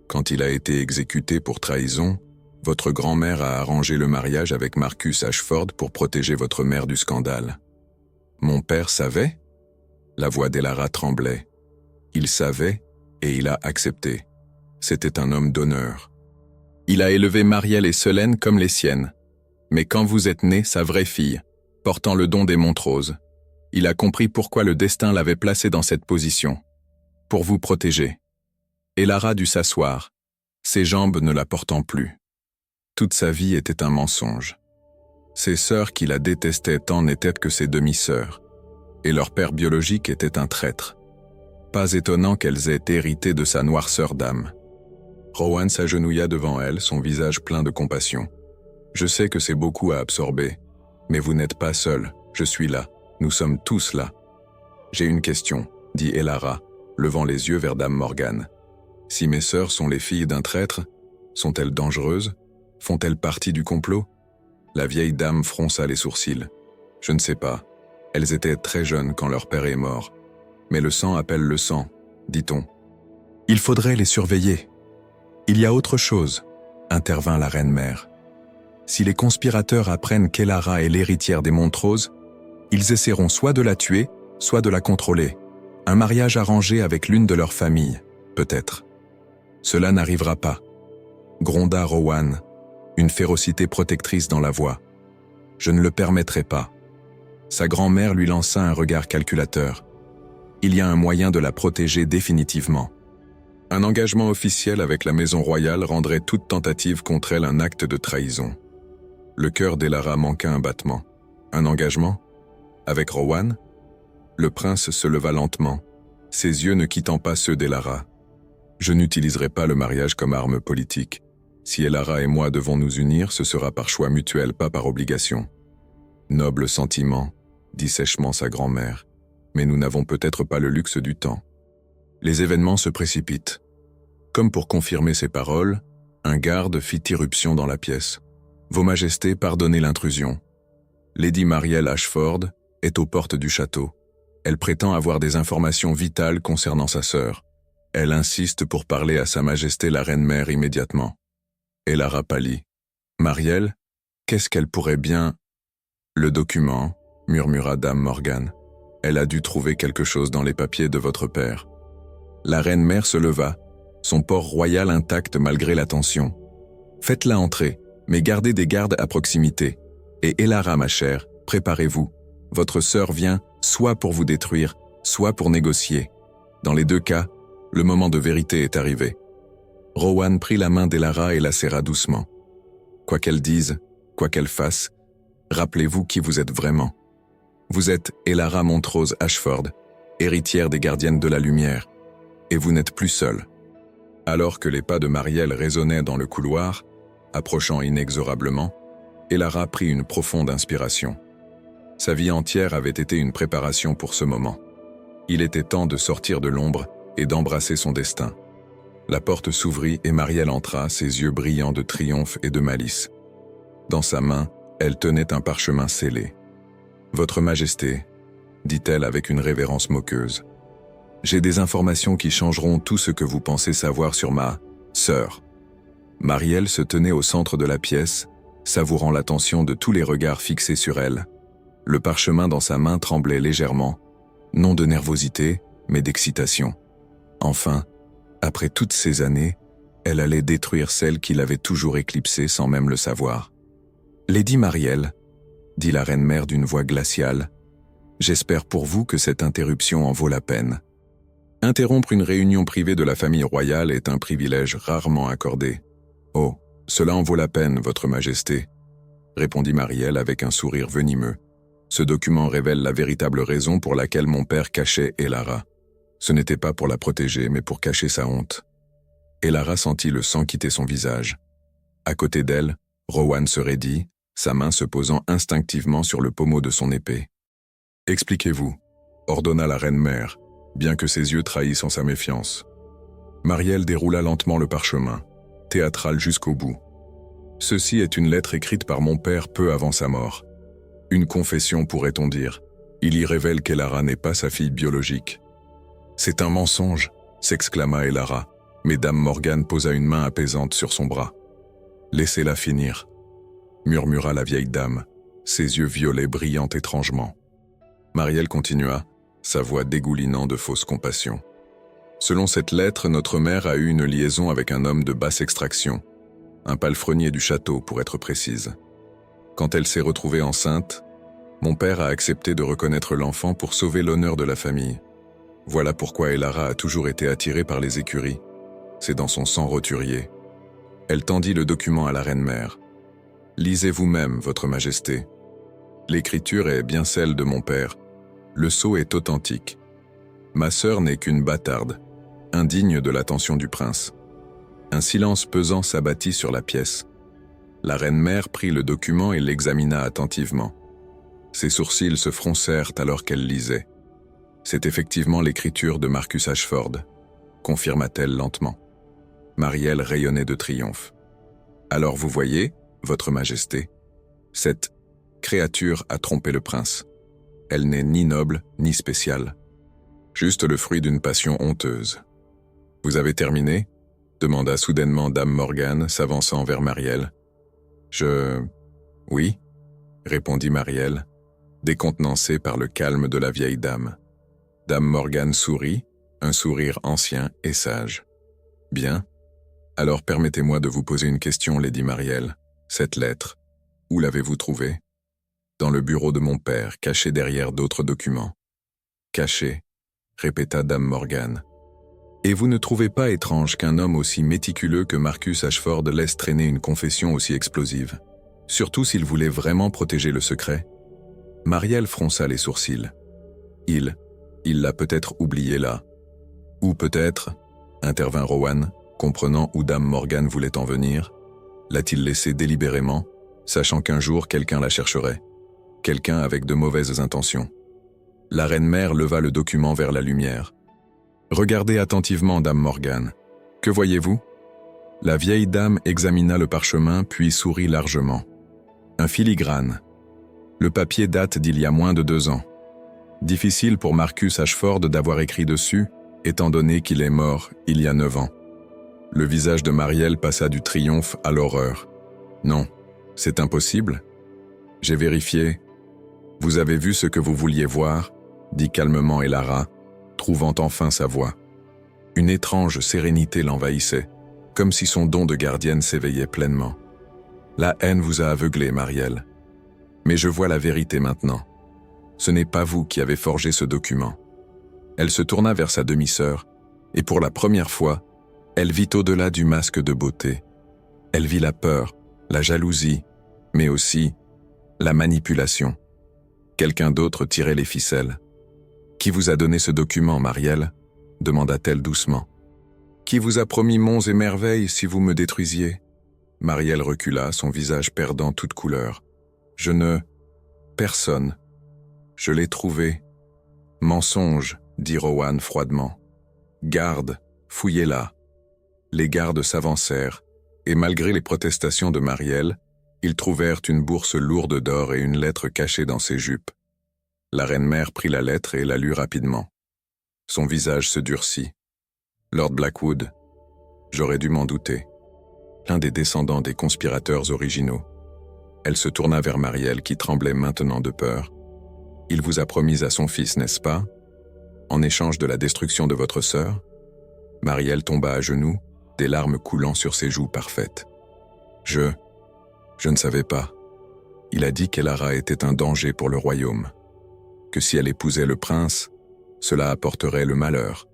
Quand il a été exécuté pour trahison, votre grand-mère a arrangé le mariage avec Marcus Ashford pour protéger votre mère du scandale. Mon père savait? La voix d'Elara tremblait. Il savait et il a accepté. C'était un homme d'honneur. Il a élevé Marielle et Selène comme les siennes. Mais quand vous êtes née, sa vraie fille, portant le don des Montrose, il a compris pourquoi le destin l'avait placé dans cette position. Pour vous protéger. Elara dut s'asseoir, ses jambes ne la portant plus. Toute sa vie était un mensonge. Ses sœurs qui la détestaient tant n'étaient que ses demi-sœurs, et leur père biologique était un traître. Pas étonnant qu'elles aient hérité de sa noirceur d'âme. Rowan s'agenouilla devant elle, son visage plein de compassion. « Je sais que c'est beaucoup à absorber, mais vous n'êtes pas seul, je suis là, nous sommes tous là. »« J'ai une question, » dit Elara, levant les yeux vers Dame Morgane. « Si mes sœurs sont les filles d'un traître, sont-elles dangereuses? Font-elles partie du complot ?» La vieille dame fronça les sourcils. « Je ne sais pas. Elles étaient très jeunes quand leur père est mort. Mais le sang appelle le sang, dit-on. Il faudrait les surveiller. Il y a autre chose, intervint la reine-mère. Si les conspirateurs apprennent qu'Elara est l'héritière des Montrose, ils essaieront soit de la tuer, soit de la contrôler. Un mariage arrangé avec l'une de leurs familles, peut-être. Cela n'arrivera pas. Gronda Rowan, une férocité protectrice dans la voix. Je ne le permettrai pas. Sa grand-mère lui lança un regard calculateur. Il y a un moyen de la protéger définitivement. Un engagement officiel avec la maison royale rendrait toute tentative contre elle un acte de trahison. Le cœur d'Elara manqua un battement. Un engagement? Avec Rowan? Le prince se leva lentement, ses yeux ne quittant pas ceux d'Elara. Je n'utiliserai pas le mariage comme arme politique. Si Elara et moi devons nous unir, ce sera par choix mutuel, pas par obligation. Noble sentiment, dit sèchement sa grand-mère. Mais nous n'avons peut-être pas le luxe du temps. Les événements se précipitent. Comme pour confirmer ces paroles, un garde fit irruption dans la pièce. « Vos Majestés, pardonnez l'intrusion. Lady Marielle Ashford est aux portes du château. Elle prétend avoir des informations vitales concernant sa sœur. Elle insiste pour parler à Sa Majesté la Reine-Mère immédiatement. » Elara pâlit. « Marielle, qu'est-ce qu'elle pourrait bien… » « Le document, » murmura Dame Morgane. « Elle a dû trouver quelque chose dans les papiers de votre père. » La reine-mère se leva, son port royal intact malgré la tension. « Faites-la entrer, mais gardez des gardes à proximité. Et Elara, ma chère, préparez-vous. Votre sœur vient soit pour vous détruire, soit pour négocier. Dans les deux cas, le moment de vérité est arrivé. » Rowan prit la main d'Elara et la serra doucement. « Quoi qu'elle dise, quoi qu'elle fasse, rappelez-vous qui vous êtes vraiment. Vous êtes Elara Montrose Ashford, héritière des gardiennes de la lumière, et vous n'êtes plus seule. » Alors que les pas de Marielle résonnaient dans le couloir, approchant inexorablement, Elara prit une profonde inspiration. Sa vie entière avait été une préparation pour ce moment. Il était temps de sortir de l'ombre et d'embrasser son destin. La porte s'ouvrit et Marielle entra, ses yeux brillants de triomphe et de malice. Dans sa main, elle tenait un parchemin scellé. « Votre Majesté, » dit-elle avec une révérence moqueuse, « j'ai des informations qui changeront tout ce que vous pensez savoir sur ma sœur. » Marielle se tenait au centre de la pièce, savourant l'attention de tous les regards fixés sur elle. Le parchemin dans sa main tremblait légèrement, non de nervosité, mais d'excitation. Enfin, après toutes ces années, elle allait détruire celle qui l'avait toujours éclipsée sans même le savoir. « Lady Marielle, » dit la reine-mère d'une voix glaciale, « j'espère pour vous que cette interruption en vaut la peine. Interrompre une réunion privée de la famille royale est un privilège rarement accordé. Oh, cela en vaut la peine, Votre Majesté, » répondit Marielle avec un sourire venimeux. Ce document révèle la véritable raison pour laquelle mon père cachait Elara. Ce n'était pas pour la protéger, mais pour cacher sa honte. Elara sentit le sang quitter son visage. À côté d'elle, Rowan se raidit, sa main se posant instinctivement sur le pommeau de son épée. « Expliquez-vous, » ordonna la reine-mère, bien que ses yeux trahissent sa méfiance. Marielle déroula lentement le parchemin, théâtral jusqu'au bout. « Ceci est une lettre écrite par mon père peu avant sa mort. Une confession, pourrait-on dire. Il y révèle qu'Elara n'est pas sa fille biologique. »« C'est un mensonge !» s'exclama Elara, mais Dame Morgane posa une main apaisante sur son bras. « Laissez-la finir » murmura la vieille dame, ses yeux violets brillant étrangement. Marielle continua, sa voix dégoulinant de fausse compassion. « Selon cette lettre, notre mère a eu une liaison avec un homme de basse extraction, un palefrenier du château pour être précise. Quand elle s'est retrouvée enceinte, mon père a accepté de reconnaître l'enfant pour sauver l'honneur de la famille. Voilà pourquoi Elara a toujours été attirée par les écuries. C'est dans son sang roturier. » Elle tendit le document à la reine-mère. « Lisez vous-même, Votre Majesté. L'écriture est bien celle de mon père. Le sceau est authentique. Ma sœur n'est qu'une bâtarde, indigne de l'attention du prince. » Un silence pesant s'abattit sur la pièce. La reine-mère prit le document et l'examina attentivement. Ses sourcils se froncèrent alors qu'elle lisait. « C'est effectivement l'écriture de Marcus Ashford », confirma-t-elle lentement. Marielle rayonnait de triomphe. « Alors vous voyez, votre majesté, cette créature a trompé le prince. Elle n'est ni noble ni spéciale. Juste le fruit d'une passion honteuse. »« Vous avez terminé ?» demanda soudainement dame Morgane, s'avançant vers Marielle. « Oui » répondit Marielle, décontenancée par le calme de la vieille dame. Dame Morgane sourit, un sourire ancien et sage. « Bien. Alors permettez-moi de vous poser une question, Lady Marielle. Cette lettre, où l'avez-vous trouvée ? » ?»« Dans le bureau de mon père, caché derrière d'autres documents. »« Caché » répéta dame Morgane. « Et vous ne trouvez pas étrange qu'un homme aussi méticuleux que Marcus Ashford laisse traîner une confession aussi explosive, surtout s'il voulait vraiment protéger le secret ?» Marielle fronça les sourcils. « Il l'a peut-être oublié là. » « Ou peut-être, » intervint Rowan, comprenant où dame Morgane voulait en venir, « l'a-t-il laissé délibérément, sachant qu'un jour quelqu'un la chercherait, quelqu'un avec de mauvaises intentions. » La reine-mère leva le document vers la lumière. « Regardez attentivement, dame Morgane. Que voyez-vous » La vieille dame examina le parchemin puis sourit largement. Un filigrane. Le papier date d'il y a moins de 2 ans. Difficile pour Marcus Ashford d'avoir écrit dessus, étant donné qu'il est mort il y a 9 ans. Le visage de Marielle passa du triomphe à l'horreur. « Non, c'est impossible. J'ai vérifié. Vous avez vu ce que vous vouliez voir » dit calmement Elara, trouvant enfin sa voix. Une étrange sérénité l'envahissait, comme si son don de gardienne s'éveillait pleinement. « La haine vous a aveuglé, Marielle. Mais je vois la vérité maintenant. Ce n'est pas vous qui avez forgé ce document. » Elle se tourna vers sa demi-sœur, et pour la première fois, elle vit au-delà du masque de beauté. Elle vit la peur, la jalousie, mais aussi la manipulation. Quelqu'un d'autre tirait les ficelles. « Qui vous a donné ce document, Marielle ?» demanda-t-elle doucement. « Qui vous a promis monts et merveilles si vous me détruisiez ?» Marielle recula, son visage perdant toute couleur. « Je ne... personne. Je l'ai trouvé. »« Mensonge !» dit Rowan froidement. « Garde, fouillez-la. » Les gardes s'avancèrent, et malgré les protestations de Marielle, ils trouvèrent une bourse lourde d'or et une lettre cachée dans ses jupes. La reine-mère prit la lettre et la lut rapidement. Son visage se durcit. « Lord Blackwood, j'aurais dû m'en douter. L'un des descendants des conspirateurs originaux. » Elle se tourna vers Marielle qui tremblait maintenant de peur. « Il vous a promis à son fils, n'est-ce pas ? En échange de la destruction de votre sœur ?» Marielle tomba à genoux, des larmes coulant sur ses joues parfaites. « Je ne savais pas. Il a dit qu'Elara était un danger pour le royaume. Que si elle épousait le prince, cela apporterait le malheur.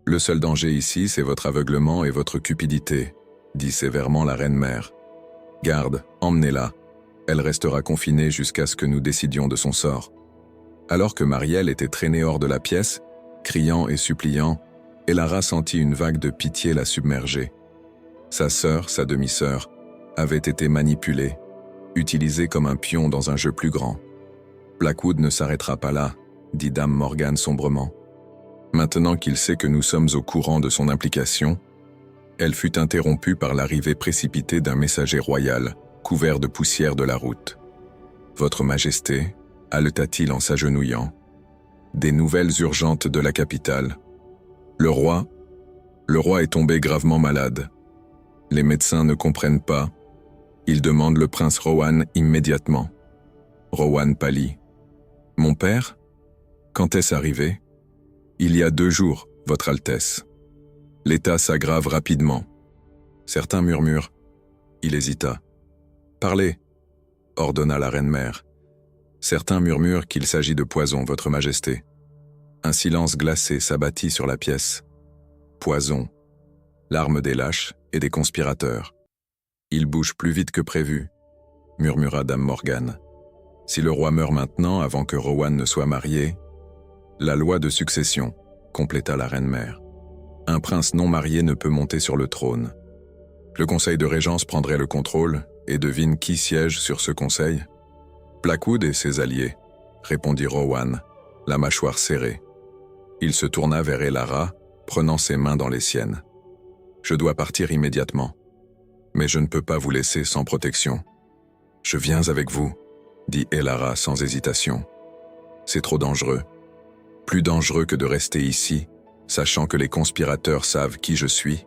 Le seul danger ici, c'est votre aveuglement et votre cupidité, » dit sévèrement la reine-mère. « Garde, emmenez-la. Elle restera confinée jusqu'à ce que nous décidions de son sort. » Alors que Marielle était traînée hors de la pièce, criant et suppliant, Elara sentit une vague de pitié la submerger. Sa sœur, sa demi-sœur, avait été manipulée, utilisée comme un pion dans un jeu plus grand. « Blackwood ne s'arrêtera pas là, » dit dame Morgane sombrement. Maintenant qu'il sait que nous sommes au courant de son implication, elle fut interrompue par l'arrivée précipitée d'un messager royal, couvert de poussière de la route. « Votre Majesté » haleta-t-il en s'agenouillant. « Des nouvelles urgentes de la capitale. Le roi est tombé gravement malade. Les médecins ne comprennent pas. Ils demandent le prince Rowan immédiatement. » Rowan pâlit. « Mon père ? Quand est-ce arrivé ? » ?»« Il y a 2 jours, Votre Altesse. L'état s'aggrave rapidement. » Certains murmurent. Il hésita. « Parlez !» ordonna la reine-mère. Certains murmurent qu'il s'agit de poison, Votre Majesté. Un silence glacé s'abattit sur la pièce. Poison, l'arme des lâches et des conspirateurs. Il bouge plus vite que prévu, murmura dame Morgane. Si le roi meurt maintenant avant que Rowan ne soit marié, la loi de succession, compléta la reine-mère. Un prince non marié ne peut monter sur le trône. Le conseil de régence prendrait le contrôle, et devine qui siège sur ce conseil? Blackwood et ses alliés, répondit Rowan, la mâchoire serrée. Il se tourna vers Elara, prenant ses mains dans les siennes. Je dois partir immédiatement, mais je ne peux pas vous laisser sans protection. Je viens avec vous, dit Elara sans hésitation. C'est trop dangereux. Plus dangereux que de rester ici, sachant que les conspirateurs savent qui je suis.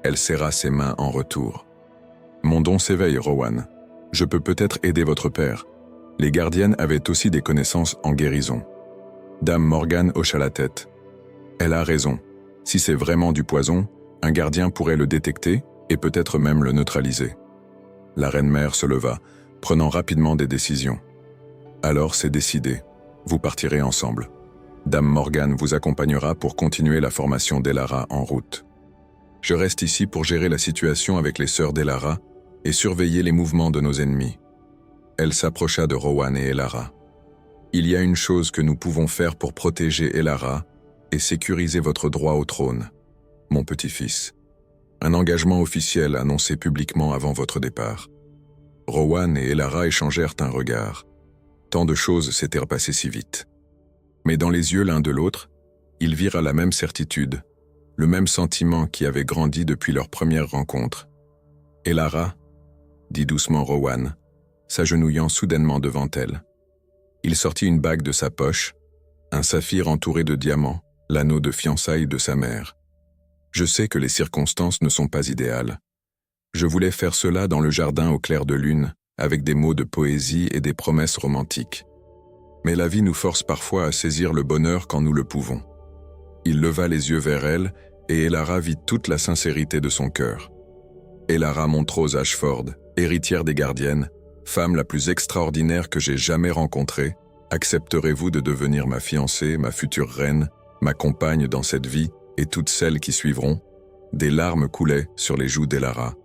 Elle serra ses mains en retour. Mon don s'éveille, Rowan. Je peux peut-être aider votre père. Les gardiennes avaient aussi des connaissances en guérison. Dame Morgan hocha la tête. Elle a raison. Si c'est vraiment du poison, un gardien pourrait le détecter et peut-être même le neutraliser. La reine-mère se leva, prenant rapidement des décisions. Alors c'est décidé. Vous partirez ensemble. Dame Morgan vous accompagnera pour continuer la formation d'Elara en route. Je reste ici pour gérer la situation avec les sœurs d'Elara et surveiller les mouvements de nos ennemis. Elle s'approcha de Rowan et Elara. Il y a une chose que nous pouvons faire pour protéger Elara et sécuriser votre droit au trône, mon petit-fils. Un engagement officiel annoncé publiquement avant votre départ. Rowan et Elara échangèrent un regard. Tant de choses s'étaient repassées si vite. Mais dans les yeux l'un de l'autre, ils virent la même certitude, le même sentiment qui avait grandi depuis leur première rencontre. « Elara » dit doucement Rowan, s'agenouillant soudainement devant elle. Il sortit une bague de sa poche, un saphir entouré de diamants, l'anneau de fiançailles de sa mère. Je sais que les circonstances ne sont pas idéales. Je voulais faire cela dans le jardin au clair de lune, avec des mots de poésie et des promesses romantiques. Mais la vie nous force parfois à saisir le bonheur quand nous le pouvons. Il leva les yeux vers elle, et Elara vit toute la sincérité de son cœur. Elara Montrose Ashford, héritière des gardiennes, femme la plus extraordinaire que j'ai jamais rencontrée, accepterez-vous de devenir ma fiancée, ma future reine, ma compagne dans cette vie et toutes celles qui suivront? Des larmes coulaient sur les joues d'Elara.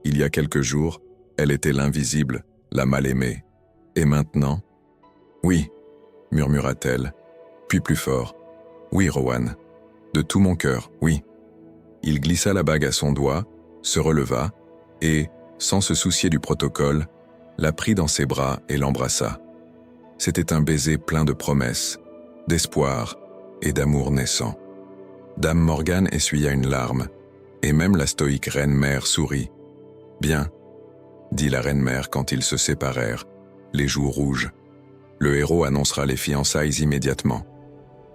Il y a quelques jours, elle était l'invisible, la mal-aimée. Et maintenant? Oui, murmura-t-elle, puis plus fort. Oui, Rowan. De tout mon cœur, oui. Il glissa la bague à son doigt, se releva, et, sans se soucier du protocole, la prit dans ses bras et l'embrassa. C'était un baiser plein de promesses, d'espoir et d'amour naissant. Dame Morgan essuya une larme, et même la stoïque reine-mère sourit. « Bien, » dit la reine-mère quand ils se séparèrent, les joues rouges. Le héros annoncera les fiançailles immédiatement.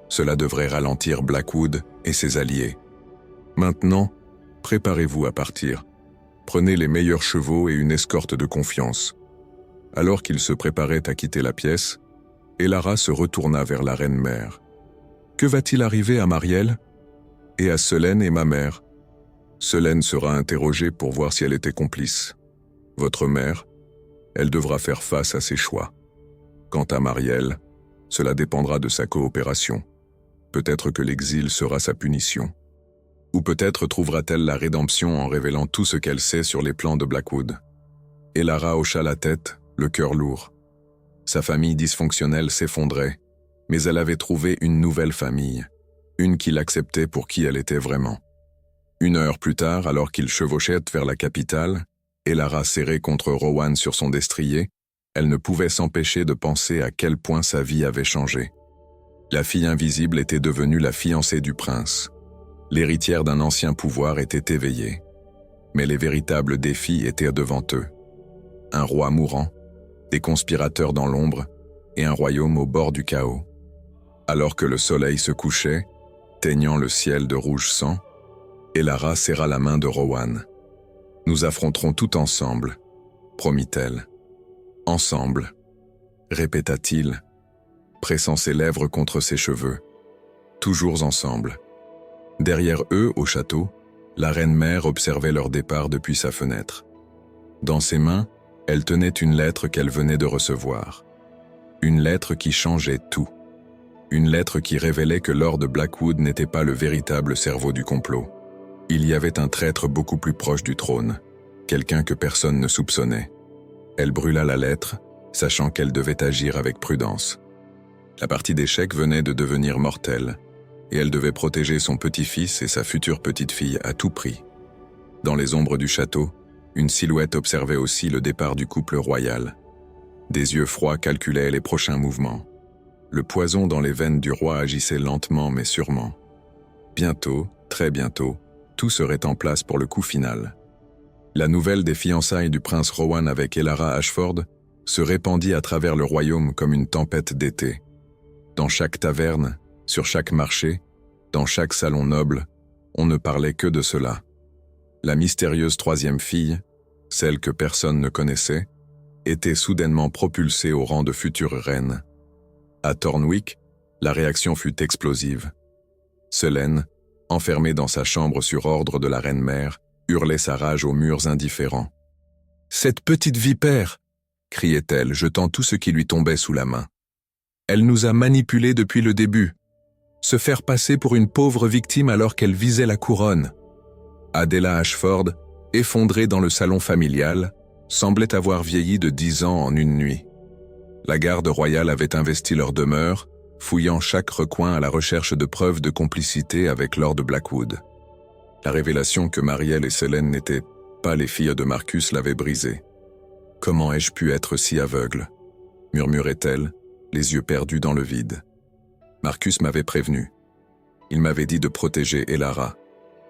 Cela devrait ralentir Blackwood et ses alliés. Maintenant, préparez-vous à partir. Prenez les meilleurs chevaux et une escorte de confiance. Alors qu'il se préparait à quitter la pièce, Elara se retourna vers la reine-mère. « Que va-t-il arriver à Marielle ? Et à Selène et ma mère ? Selène sera interrogée pour voir si elle était complice. Votre mère, elle devra faire face à ses choix. Quant à Marielle, cela dépendra de sa coopération. Peut-être que l'exil sera sa punition. Ou peut-être trouvera-t-elle la rédemption en révélant tout ce qu'elle sait sur les plans de Blackwood. » Elara hocha la tête, le cœur lourd. Sa famille dysfonctionnelle s'effondrait, mais elle avait trouvé une nouvelle famille, une qui l'acceptait pour qui elle était vraiment. Une heure plus tard, alors qu'ils chevauchaient vers la capitale, Elara serrée contre Rowan sur son destrier, elle ne pouvait s'empêcher de penser à quel point sa vie avait changé. La fille invisible était devenue la fiancée du prince. L'héritière d'un ancien pouvoir était éveillée. Mais les véritables défis étaient devant eux. Un roi mourant, des conspirateurs dans l'ombre, et un royaume au bord du chaos. Alors que le soleil se couchait, teignant le ciel de rouge sang, Elara serra la main de Rowan. « Nous affronterons tout ensemble, » promit-elle. « Ensemble, » répéta-t-il, pressant ses lèvres contre ses cheveux. « Toujours ensemble. » Derrière eux, au château, la reine-mère observait leur départ depuis sa fenêtre. Dans ses mains, elle tenait une lettre qu'elle venait de recevoir. Une lettre qui changeait tout. Une lettre qui révélait que Lord Blackwood n'était pas le véritable cerveau du complot. Il y avait un traître beaucoup plus proche du trône, quelqu'un que personne ne soupçonnait. Elle brûla la lettre, sachant qu'elle devait agir avec prudence. La partie d'échecs venait de devenir mortelle, et elle devait protéger son petit-fils et sa future petite-fille à tout prix. Dans les ombres du château, une silhouette observait aussi le départ du couple royal. Des yeux froids calculaient les prochains mouvements. Le poison dans les veines du roi agissait lentement mais sûrement. Bientôt, très bientôt, tout serait en place pour le coup final. La nouvelle des fiançailles du prince Rowan avec Elara Ashford se répandit à travers le royaume comme une tempête d'été. Dans chaque taverne, sur chaque marché, dans chaque salon noble, on ne parlait que de cela. La mystérieuse troisième fille, celle que personne ne connaissait, était soudainement propulsée au rang de future reine. À Thornwick, la réaction fut explosive. Selene, enfermée dans sa chambre sur ordre de la reine-mère, hurlait sa rage aux murs indifférents. « Cette petite vipère !» criait-elle, jetant tout ce qui lui tombait sous la main. « Elle nous a manipulés depuis le début. Se faire passer pour une pauvre victime alors qu'elle visait la couronne. » Adela Ashford, effondrée dans le salon familial, semblait avoir vieilli de 10 ans en une nuit. La garde royale avait investi leur demeure, fouillant chaque recoin à la recherche de preuves de complicité avec Lord Blackwood. La révélation que Marielle et Selene n'étaient pas les filles de Marcus l'avait brisée. « Comment ai-je pu être si aveugle ?» murmurait-elle, les yeux perdus dans le vide. Marcus m'avait prévenu. Il m'avait dit de protéger Elara,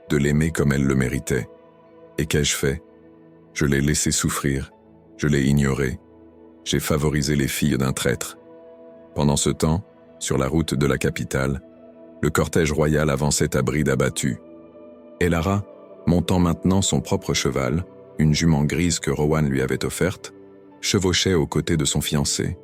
de l'aimer comme elle le méritait. Et qu'ai-je fait? Je l'ai laissé souffrir, je l'ai ignoré, j'ai favorisé les filles d'un traître. Pendant ce temps, sur la route de la capitale, le cortège royal avançait à bride abattue. Elara, montant maintenant son propre cheval, une jument grise que Rowan lui avait offerte, chevauchait aux côtés de son fiancé.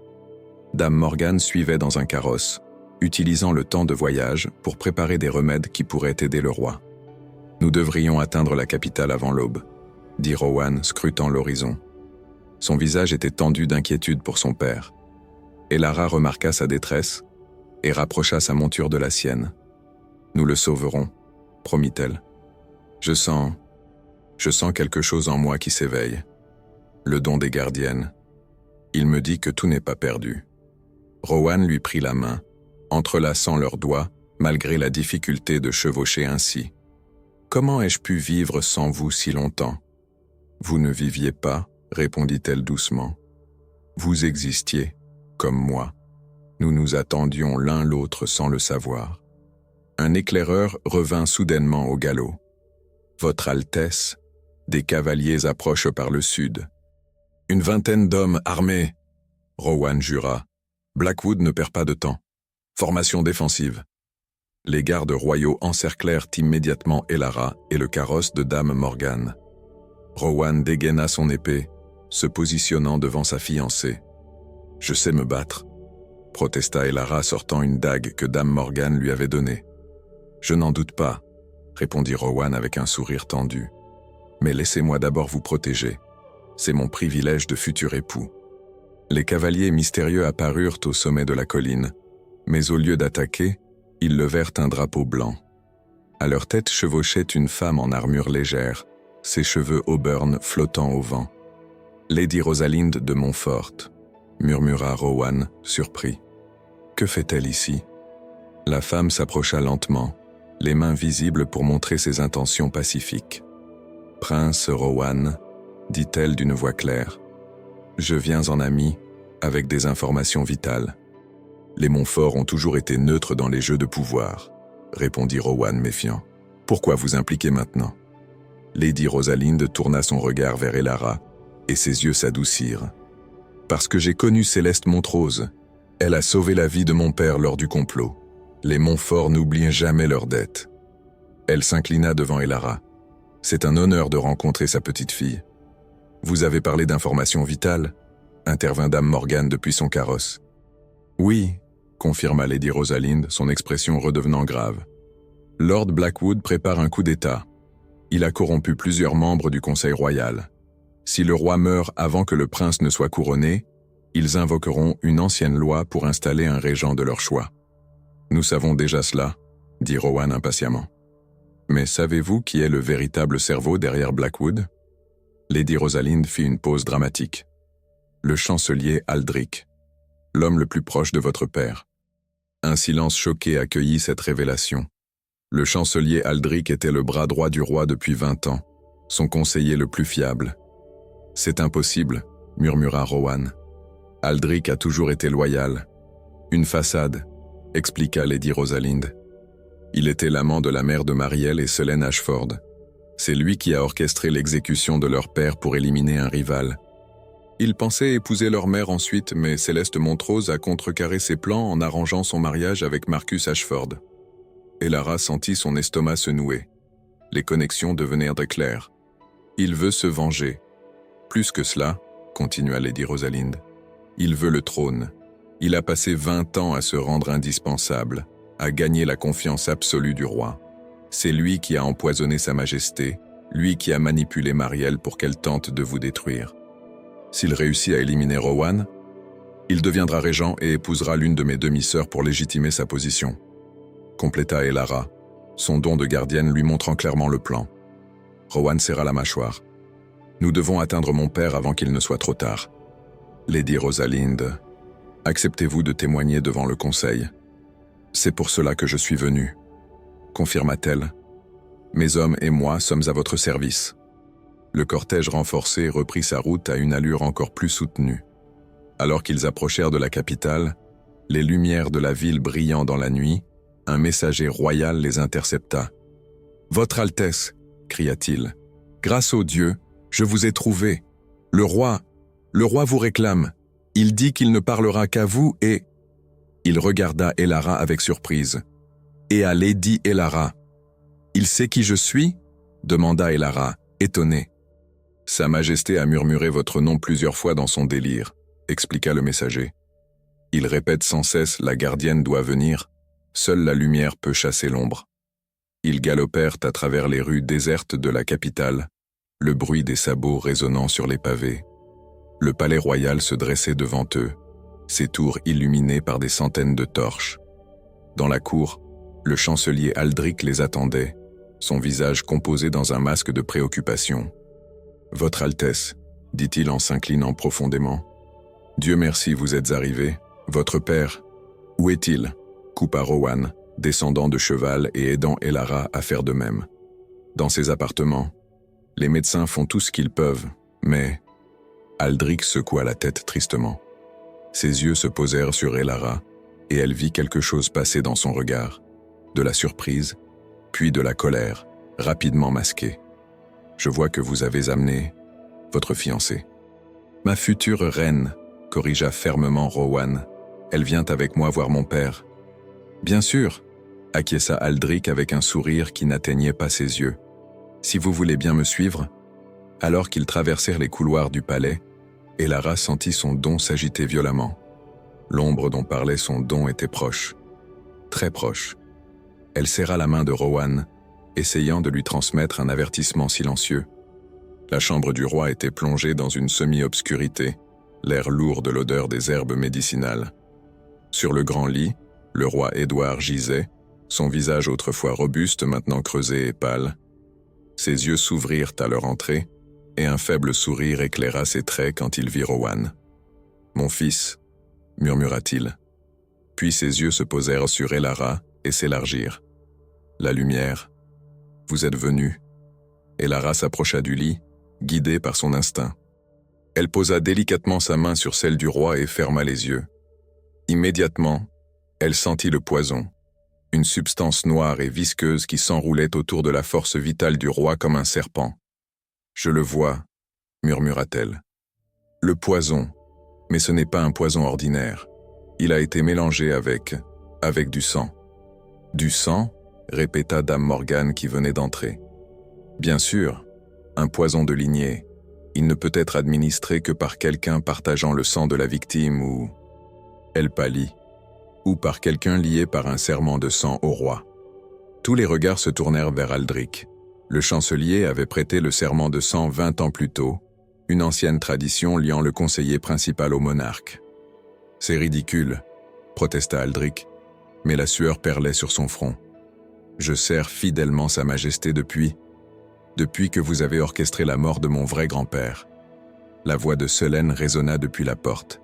Dame Morgane suivait dans un carrosse, utilisant le temps de voyage pour préparer des remèdes qui pourraient aider le roi. « Nous devrions atteindre la capitale avant l'aube », dit Rowan, scrutant l'horizon. Son visage était tendu d'inquiétude pour son père. Elara remarqua sa détresse et rapprocha sa monture de la sienne. « Nous le sauverons », promit-elle. « Je sens quelque chose en moi qui s'éveille. Le don des gardiennes. Il me dit que tout n'est pas perdu. » Rowan lui prit la main, entrelaçant leurs doigts, malgré la difficulté de chevaucher ainsi. « Comment ai-je pu vivre sans vous si longtemps ? » « Vous ne viviez pas, » répondit-elle doucement. « Vous existiez, comme moi. Nous nous attendions l'un l'autre sans le savoir. » Un éclaireur revint soudainement au galop. « Votre Altesse, des cavaliers approchent par le sud. »« Une vingtaine d'hommes armés !» Rowan jura. « Blackwood ne perd pas de temps. Formation défensive. » Les gardes royaux encerclèrent immédiatement Elara et le carrosse de Dame Morgane. Rowan dégaina son épée, se positionnant devant sa fiancée. « Je sais me battre », protesta Elara sortant une dague que Dame Morgane lui avait donnée. « Je n'en doute pas », répondit Rowan avec un sourire tendu. « Mais laissez-moi d'abord vous protéger. C'est mon privilège de futur époux. » Les cavaliers mystérieux apparurent au sommet de la colline, mais au lieu d'attaquer, ils levèrent un drapeau blanc. À leur tête chevauchait une femme en armure légère, ses cheveux auburn flottant au vent. « Lady Rosalinde de Montfort », murmura Rowan, surpris. « Que fait-elle ici ?» La femme s'approcha lentement, les mains visibles pour montrer ses intentions pacifiques. « Prince Rowan », dit-elle d'une voix claire, « je viens en ami, avec des informations vitales. » « Les Montfort ont toujours été neutres dans les jeux de pouvoir, » répondit Rowan méfiant. « Pourquoi vous impliquer maintenant ?» Lady Rosalinde tourna son regard vers Elara, et ses yeux s'adoucirent. « Parce que j'ai connu Céleste Montrose. Elle a sauvé la vie de mon père lors du complot. Les Montfort n'oublient jamais leurs dettes. » Elle s'inclina devant Elara. « C'est un honneur de rencontrer sa petite-fille. »« Vous avez parlé d'informations vitales ?» intervint Dame Morgane depuis son carrosse. « Oui, » confirma Lady Rosalinde, son expression redevenant grave. « Lord Blackwood prépare un coup d'État. Il a corrompu plusieurs membres du Conseil royal. Si le roi meurt avant que le prince ne soit couronné, ils invoqueront une ancienne loi pour installer un régent de leur choix. Nous savons déjà cela, » dit Rowan impatiemment. « Mais savez-vous qui est le véritable cerveau derrière Blackwood ?» Lady Rosalinde fit une pause dramatique. « Le chancelier Aldrich, l'homme le plus proche de votre père. » Un silence choqué accueillit cette révélation. Le chancelier Aldric était le bras droit du roi depuis 20 ans, son conseiller le plus fiable. « C'est impossible », murmura Rowan. « Aldric a toujours été loyal. »« Une façade », expliqua Lady Rosalind. « Il était l'amant de la mère de Marielle et Selene Ashford. C'est lui qui a orchestré l'exécution de leur père pour éliminer un rival. Il pensait épouser leur mère ensuite, mais Céleste Montrose a contrecarré ses plans en arrangeant son mariage avec Marcus Ashford. » Elara sentit son estomac se nouer. Les connexions devenaient claires. Il veut se venger. Plus que cela, continua Lady Rosalind, il veut le trône. Il a passé 20 ans à se rendre indispensable, à gagner la confiance absolue du roi. C'est lui qui a empoisonné sa majesté, lui qui a manipulé Marielle pour qu'elle tente de vous détruire. S'il réussit à éliminer Rowan, il deviendra régent et épousera l'une de mes demi-sœurs pour légitimer sa position. Compléta Elara, son don de gardienne lui montrant clairement le plan. Rowan serra la mâchoire. Nous devons atteindre mon père avant qu'il ne soit trop tard. Lady Rosalind, acceptez-vous de témoigner devant le conseil? C'est pour cela que je suis venue, confirma-t-elle. Mes hommes et moi sommes à votre service. Le cortège renforcé reprit sa route à une allure encore plus soutenue. Alors qu'ils approchèrent de la capitale, les lumières de la ville brillant dans la nuit, un messager royal les intercepta. « Votre Altesse !» cria-t-il. « Grâce au Dieu, je vous ai trouvé. Le roi vous réclame. Il dit qu'il ne parlera qu'à vous et... » Il regarda Elara avec surprise. « Et à Lady Elara. »« Il sait qui je suis ?» demanda Elara, étonnée. « Sa Majesté a murmuré votre nom plusieurs fois dans son délire, » expliqua le messager. « Il répète sans cesse, la gardienne doit venir. Seule la lumière peut chasser l'ombre. » Ils galopèrent à travers les rues désertes de la capitale, le bruit des sabots résonnant sur les pavés. Le palais royal se dressait devant eux, ses tours illuminées par des centaines de torches. Dans la cour, le chancelier Aldric les attendait, son visage composé dans un masque de préoccupation. « Votre Altesse, » dit-il en s'inclinant profondément. « Dieu merci, vous êtes arrivé. Votre père, où est-il » coupa Rowan, descendant de cheval et aidant Elara à faire de même. Dans ses appartements, les médecins font tout ce qu'ils peuvent, mais... Aldric secoua la tête tristement. Ses yeux se posèrent sur Elara, et elle vit quelque chose passer dans son regard. De la surprise, puis de la colère, rapidement masquée. « Je vois que vous avez amené votre fiancée. »« Ma future reine, » corrigea fermement Rowan. « Elle vient avec moi voir mon père. »« Bien sûr, » acquiesça Aldric avec un sourire qui n'atteignait pas ses yeux. « Si vous voulez bien me suivre ?» Alors qu'ils traversèrent les couloirs du palais, Elara sentit son don s'agiter violemment. L'ombre dont parlait son don était proche. Très proche. Elle serra la main de Rowan, essayant de lui transmettre un avertissement silencieux. La chambre du roi était plongée dans une semi-obscurité, l'air lourd de l'odeur des herbes médicinales. Sur le grand lit, le roi Édouard gisait, son visage autrefois robuste maintenant creusé et pâle. Ses yeux s'ouvrirent à leur entrée, et un faible sourire éclaira ses traits quand il vit Rowan. « Mon fils » murmura-t-il. Puis ses yeux se posèrent sur Elara et s'élargirent. « La lumière. Vous êtes venu. » Elara s'approcha du lit, guidée par son instinct. Elle posa délicatement sa main sur celle du roi et ferma les yeux. Immédiatement, elle sentit le poison, une substance noire et visqueuse qui s'enroulait autour de la force vitale du roi comme un serpent. « Je le vois, » murmura-t-elle. « Le poison, mais ce n'est pas un poison ordinaire. Il a été mélangé avec du sang. »« Du sang ?» répéta Dame Morgane qui venait d'entrer. « Bien sûr, un poison de lignée. Il ne peut être administré que par quelqu'un partageant le sang de la victime ou... » Elle pâlit. « Ou par quelqu'un lié par un serment de sang au roi. » Tous les regards se tournèrent vers Aldric. Le chancelier avait prêté le serment de sang 20 ans plus tôt, une ancienne tradition liant le conseiller principal au monarque. « C'est ridicule, » protesta Aldric, mais la sueur perlait sur son front. « Je sers fidèlement Sa Majesté depuis que vous avez orchestré la mort de mon vrai grand-père. » La voix de Selene résonna depuis la porte.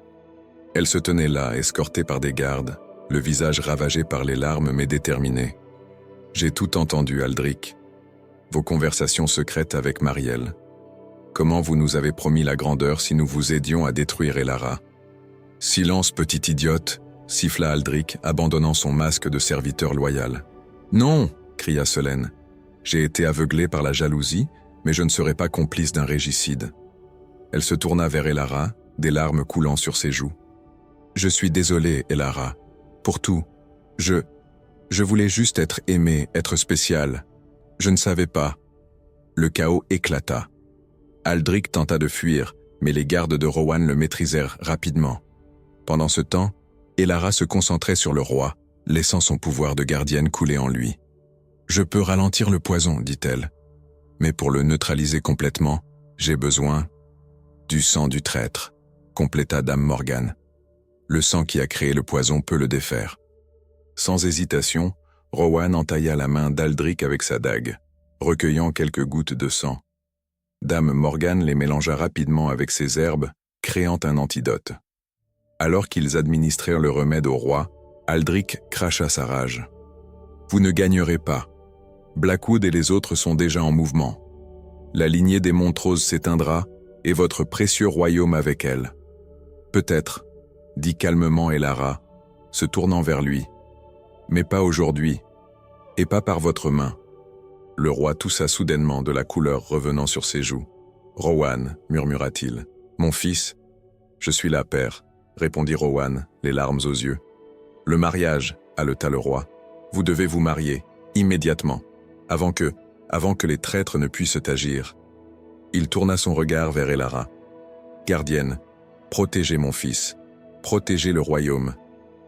Elle se tenait là, escortée par des gardes, le visage ravagé par les larmes mais déterminé. « J'ai tout entendu, Aldric. Vos conversations secrètes avec Marielle. Comment vous nous avez promis la grandeur si nous vous aidions à détruire Elara. »« Silence, petite idiote !» siffla Aldric, abandonnant son masque de serviteur loyal. « Non !» cria Selene. « J'ai été aveuglé par la jalousie, mais je ne serai pas complice d'un régicide. » Elle se tourna vers Elara, des larmes coulant sur ses joues. « Je suis désolé, Elara, pour tout. Je voulais juste être aimé, être spécial. Je ne savais pas. » Le chaos éclata. Aldric tenta de fuir, mais les gardes de Rowan le maîtrisèrent rapidement. Pendant ce temps, Elara se concentrait sur le roi, laissant son pouvoir de gardienne couler en lui. « Je peux ralentir le poison, dit-elle. Mais pour le neutraliser complètement, j'ai besoin du sang du traître, compléta Dame Morgane. Le sang qui a créé le poison peut le défaire. » Sans hésitation, Rowan entailla la main d'Aldric avec sa dague, recueillant quelques gouttes de sang. Dame Morgane les mélangea rapidement avec ses herbes, créant un antidote. Alors qu'ils administrèrent le remède au roi, Aldric cracha sa rage. « Vous ne gagnerez pas. Blackwood et les autres sont déjà en mouvement. La lignée des Montrose s'éteindra, et votre précieux royaume avec elle. Peut-être, dit calmement Elara, se tournant vers lui. Mais pas aujourd'hui, et pas par votre main. » Le roi toussa soudainement, de la couleur revenant sur ses joues. « Rowan, murmura-t-il. Mon fils ? » « Je suis là, père, » répondit Rowan, les larmes aux yeux. « Le mariage, haleta le roi. Vous devez vous marier, immédiatement, avant que les traîtres ne puissent agir. » Il tourna son regard vers Elara. « Gardienne, protégez mon fils, protégez le royaume.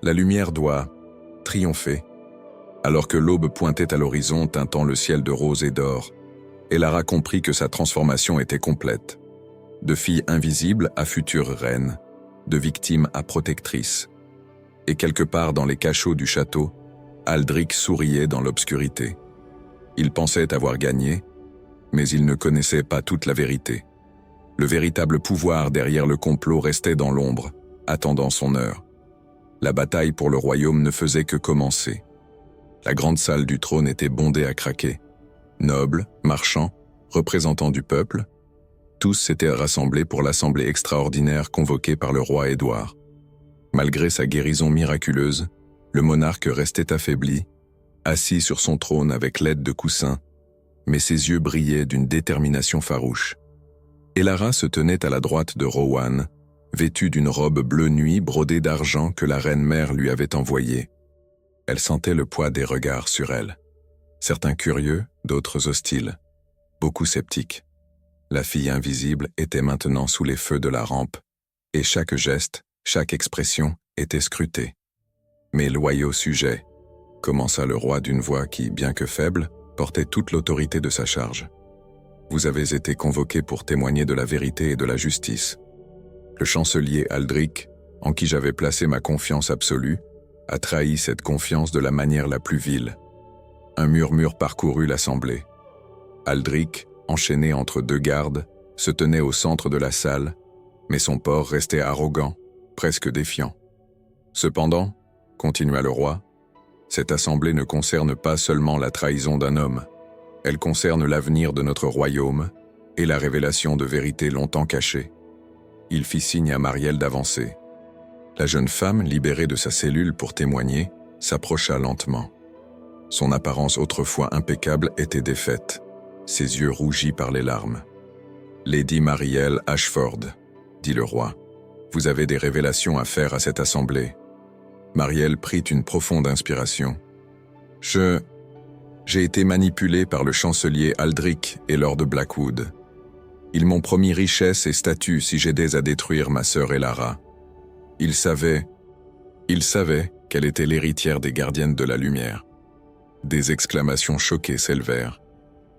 La lumière doit triompher. » Alors que l'aube pointait à l'horizon, teintant le ciel de rose et d'or, Elara comprit que sa transformation était complète. De fille invisible à future reine, de victime à protectrice. Et quelque part dans les cachots du château, Aldric souriait dans l'obscurité. Il pensait avoir gagné, mais il ne connaissait pas toute la vérité. Le véritable pouvoir derrière le complot restait dans l'ombre, attendant son heure. La bataille pour le royaume ne faisait que commencer. La grande salle du trône était bondée à craquer. Nobles, marchands, représentants du peuple, tous s'étaient rassemblés pour l'assemblée extraordinaire convoquée par le roi Édouard. Malgré sa guérison miraculeuse, le monarque restait affaibli, assis sur son trône avec l'aide de coussins, mais ses yeux brillaient d'une détermination farouche. Elara se tenait à la droite de Rowan, vêtue d'une robe bleu nuit brodée d'argent que la reine-mère lui avait envoyée. Elle sentait le poids des regards sur elle. Certains curieux, d'autres hostiles, beaucoup sceptiques. La fille invisible était maintenant sous les feux de la rampe, et chaque geste, chaque expression était scrutée. « Mes loyaux sujets », commença le roi d'une voix qui, bien que faible, portait toute l'autorité de sa charge. « Vous avez été convoqués pour témoigner de la vérité et de la justice. Le chancelier Aldric, en qui j'avais placé ma confiance absolue, a trahi cette confiance de la manière la plus vile. » Un murmure parcourut l'assemblée. Aldric, enchaîné entre deux gardes, se tenait au centre de la salle, mais son port restait arrogant, presque défiant. « Cependant, » continua le roi, « cette assemblée ne concerne pas seulement la trahison d'un homme, elle concerne l'avenir de notre royaume et la révélation de vérités longtemps cachées. » Il fit signe à Marielle d'avancer. La jeune femme, libérée de sa cellule pour témoigner, s'approcha lentement. Son apparence autrefois impeccable était défaite, ses yeux rougis par les larmes. « Lady Marielle Ashford, » dit le roi, « vous avez des révélations à faire à cette assemblée. » Marielle prit une profonde inspiration. « J'ai été manipulée par le chancelier Aldric et Lord Blackwood. Ils m'ont promis richesse et statut si j'aidais à détruire ma sœur Elara. Ils savaient qu'elle était l'héritière des gardiennes de la lumière. » Des exclamations choquées s'élevèrent.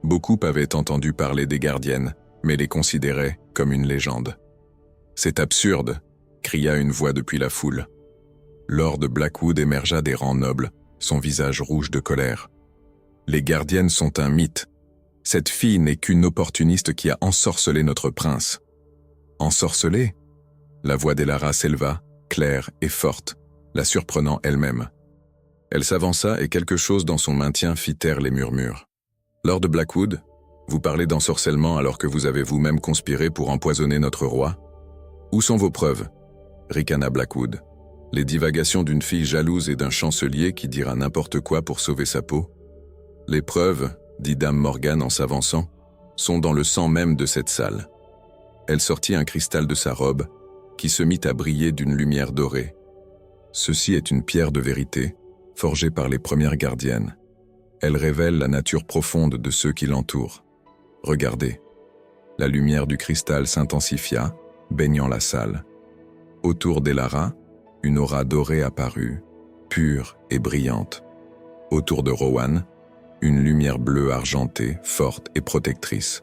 Beaucoup avaient entendu parler des gardiennes, mais les considéraient comme une légende. « C'est absurde !» cria une voix depuis la foule. Lord Blackwood émergea des rangs nobles, son visage rouge de colère. « Les gardiennes sont un mythe. Cette fille n'est qu'une opportuniste qui a ensorcelé notre prince. » « Ensorcelé ?» La voix d'Elara s'éleva, claire et forte. la surprenant elle-même. Elle s'avança et quelque chose dans son maintien fit taire les murmures. « Lord Blackwood, vous parlez d'ensorcellement alors que vous avez vous-même conspiré pour empoisonner notre roi? Où sont vos preuves ?» ricana Blackwood. Les divagations d'une fille jalouse et d'un chancelier qui dira n'importe quoi pour sauver sa peau? Les preuves, dit Dame Morgan en s'avançant, sont dans le sang même de cette salle. Elle sortit un cristal de sa robe, qui se mit à briller d'une lumière dorée. Ceci est une pierre de vérité, forgée par les premières gardiennes. Elle révèle la nature profonde de ceux qui l'entourent. Regardez. La lumière du cristal s'intensifia, baignant la salle. Autour d'Elara, une aura dorée apparut, pure et brillante. Autour de Rowan, une lumière bleue argentée, forte et protectrice.